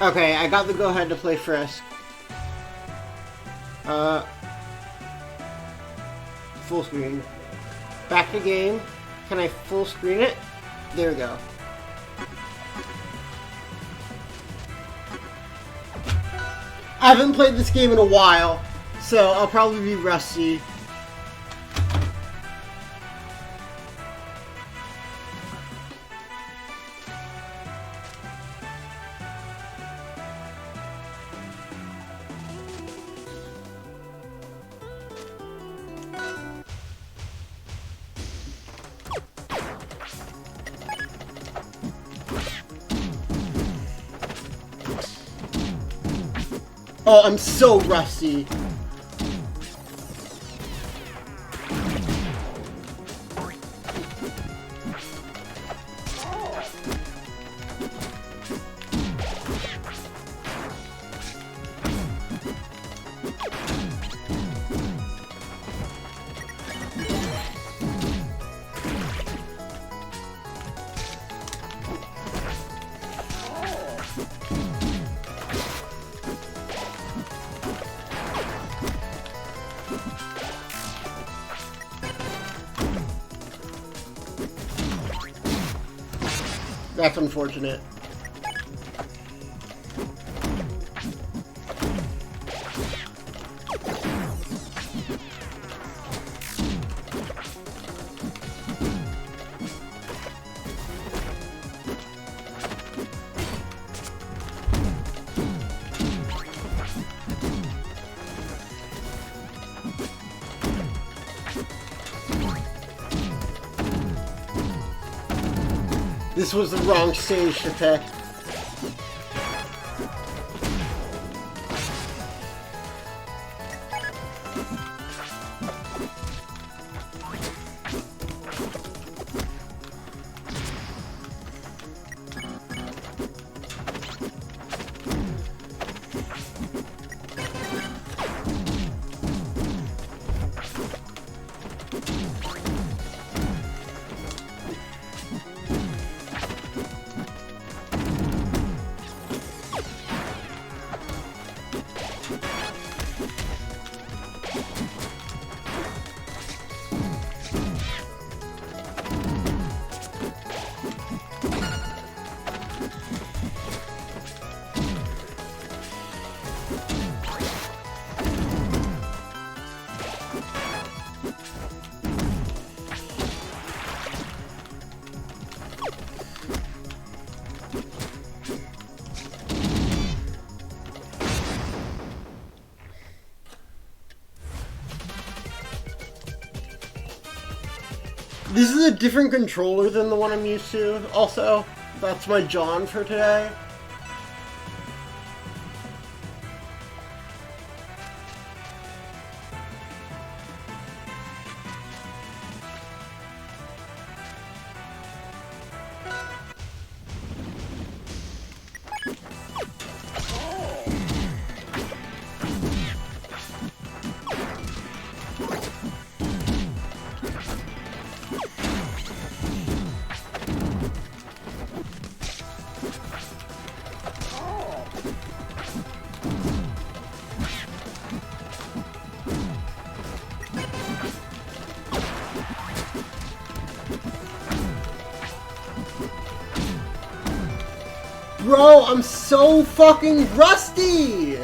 Okay, I got the go-ahead to play Frisk. Full screen. Back to game. Can I full screen it? There we go. I haven't played this game in a while, so I'll probably be rusty. Oh, I'm so rusty. That's unfortunate. This was the wrong stage to pick. This is a different controller than the one I'm used to, also. That's my John for today. Bro, I'm so fucking rusty!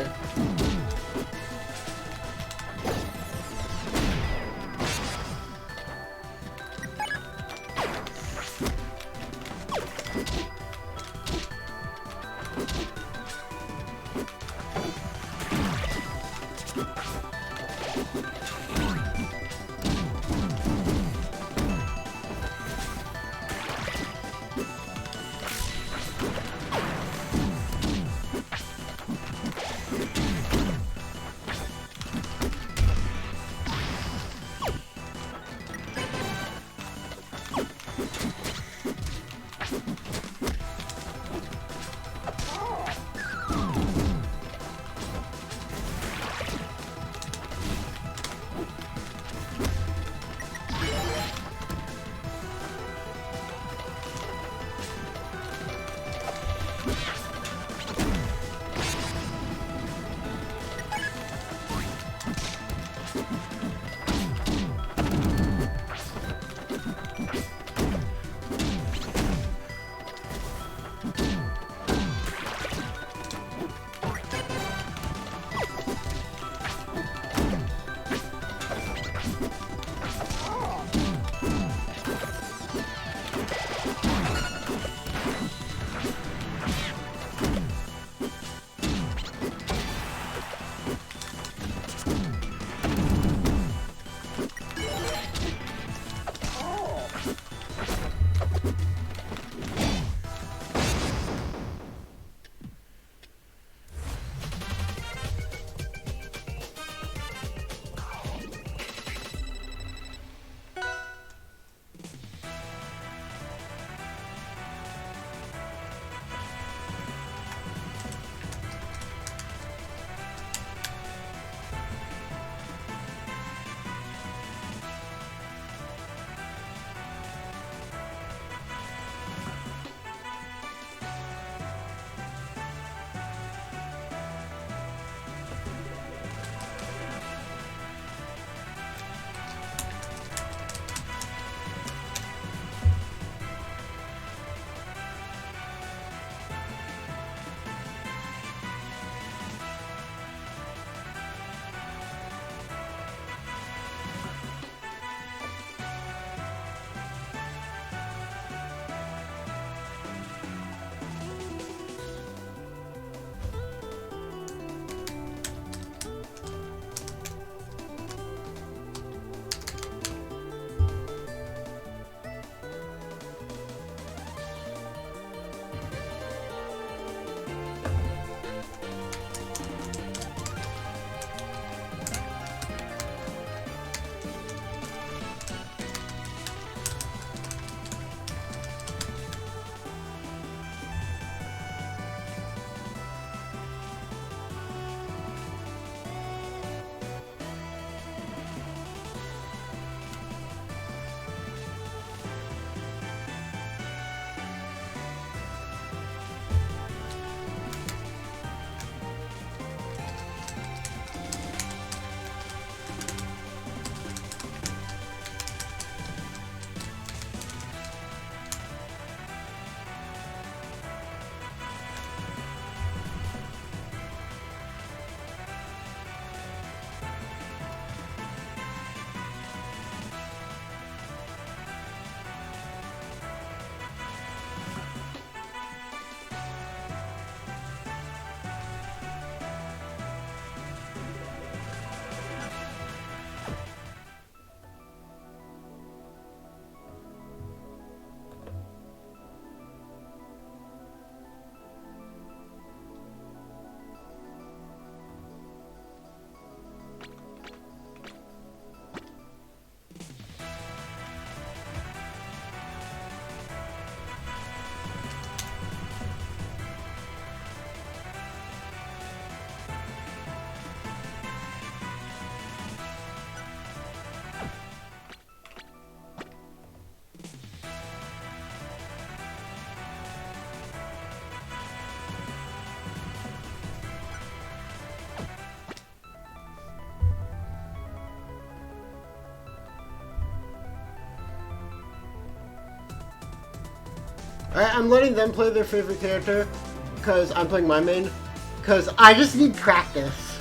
I'm letting them play their favorite character because I'm playing my main. Because I just need practice.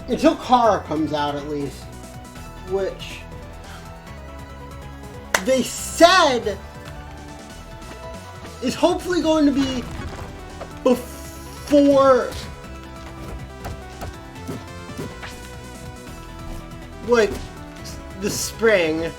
Until Kara comes out, at least. Which they said is hopefully going to be before, like, the spring.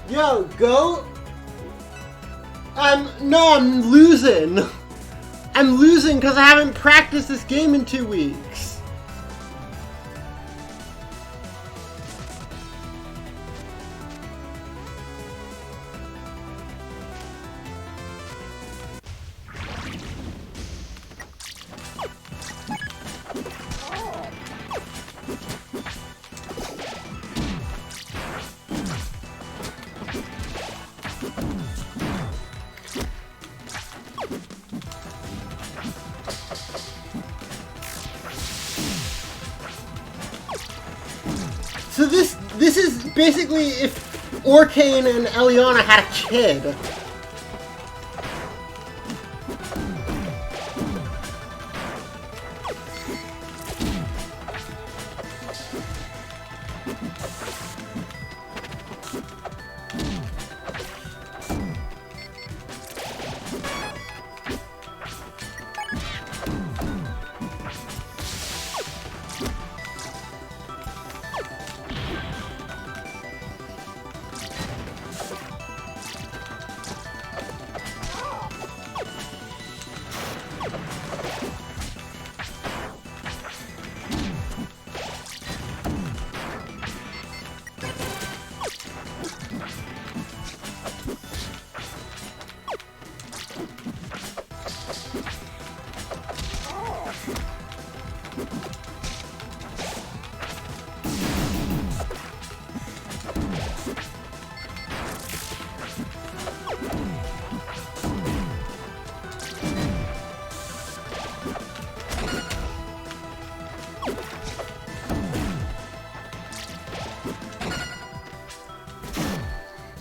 Yo, go. No, I'm losing. I'm losing because I haven't practiced this game in 2 weeks. So this is basically if Orcane and Eliana had a kid.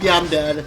Yeah, I'm dead.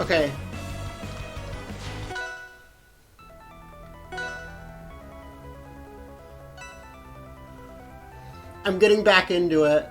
Okay. I'm getting back into it.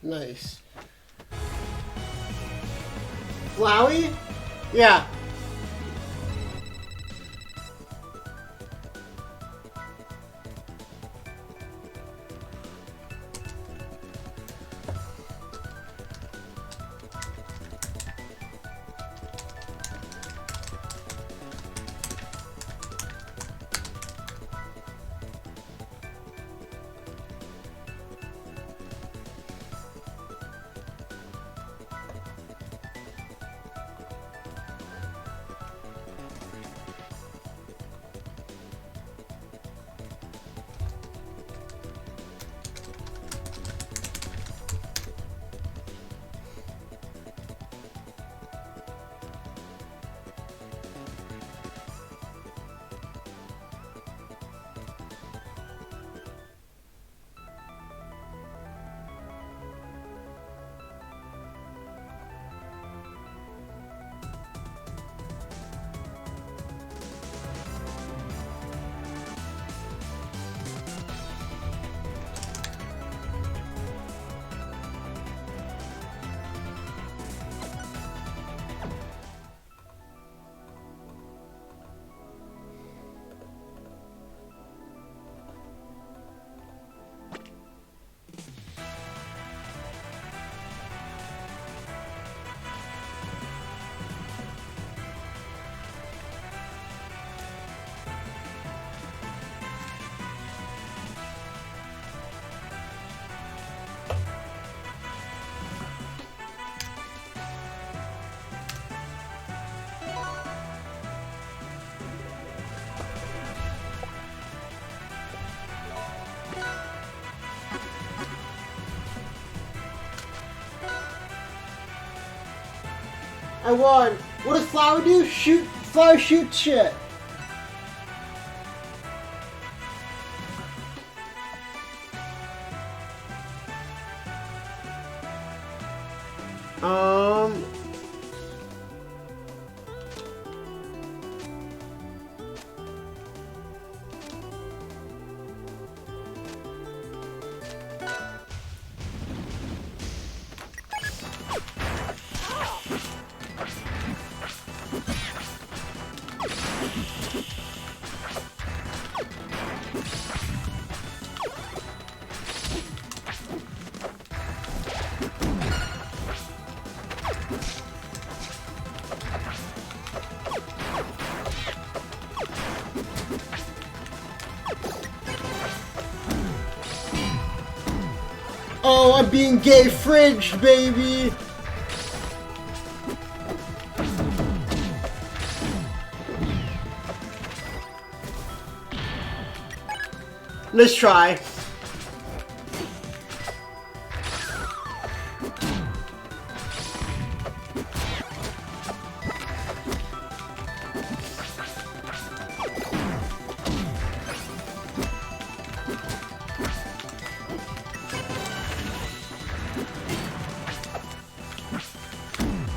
Nice. Flowey? Yeah. won. What does Flower do? Flower shoots shit. Oh, I'm being gay fridged, baby! Let's try.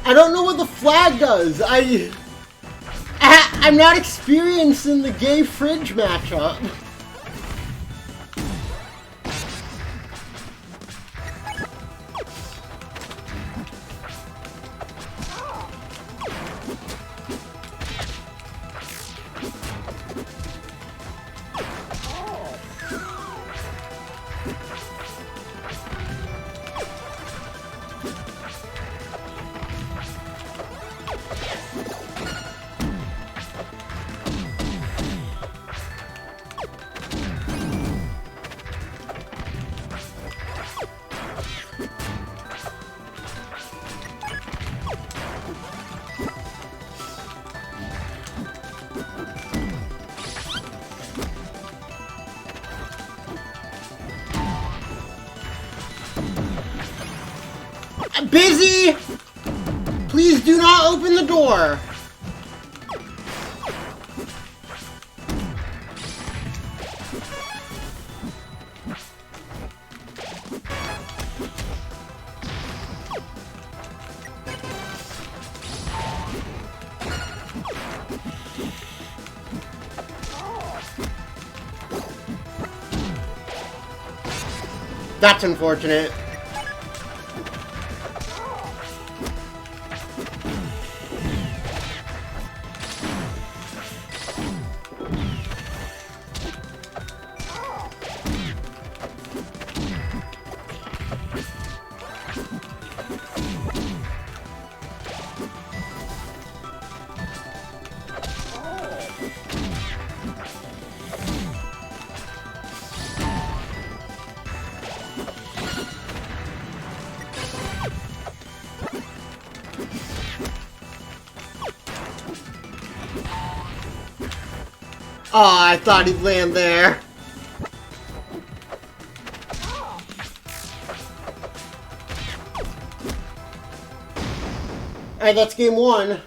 I don't know what the flag does. I'm not experienced in the gay fridge matchup. Busy! Please do not open the door. That's unfortunate. Oh, I thought he'd land there. Alright, that's game one.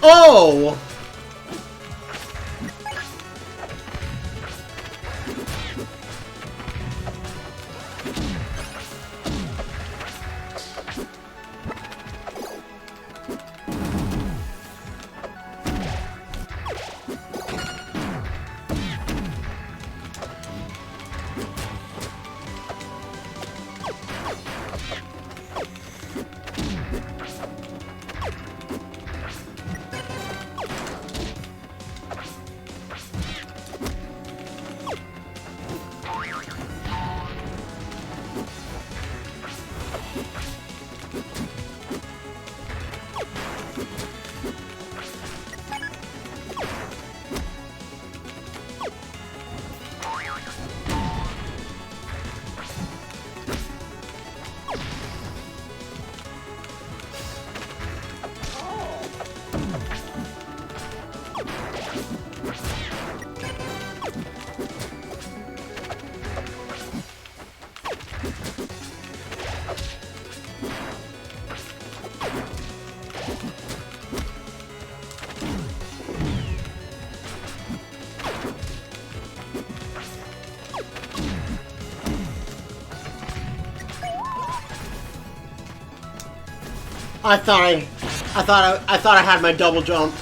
Oh! I thought I had my double jump.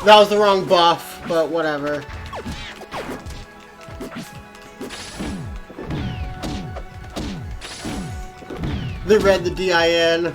That was the wrong buff, but whatever. They read the DIN.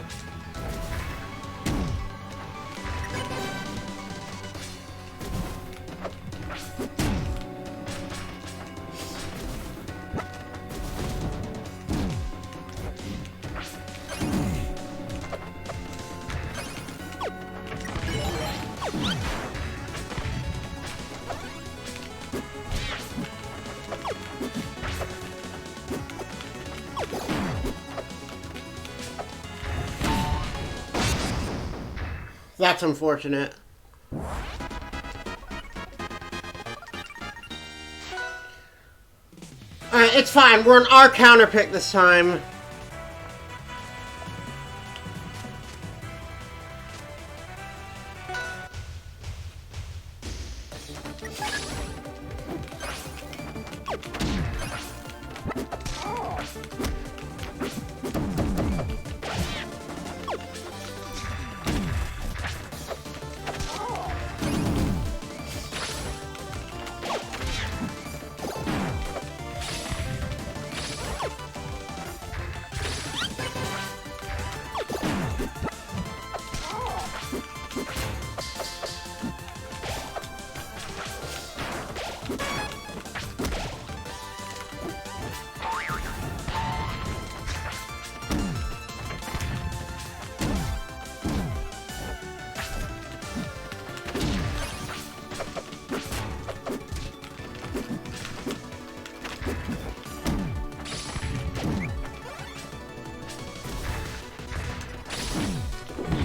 That's unfortunate. Alright, it's fine. We're on our counter pick this time.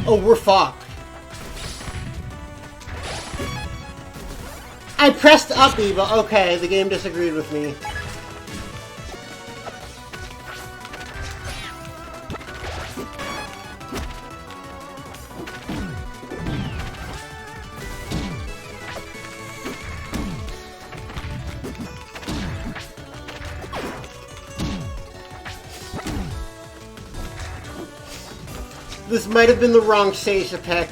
Oh, we're fucked. I pressed up E, but okay, the game disagreed with me. This might have been the wrong stage to pick.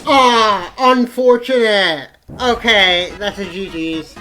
Ah, unfortunate. Okay, that's a GG's.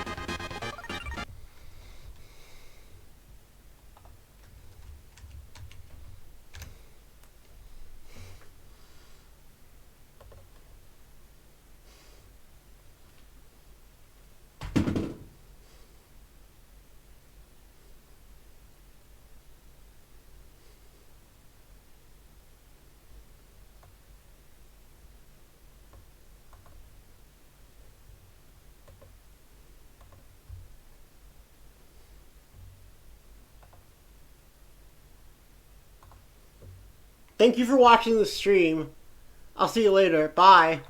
Thank you for watching the stream. I'll see you later. Bye.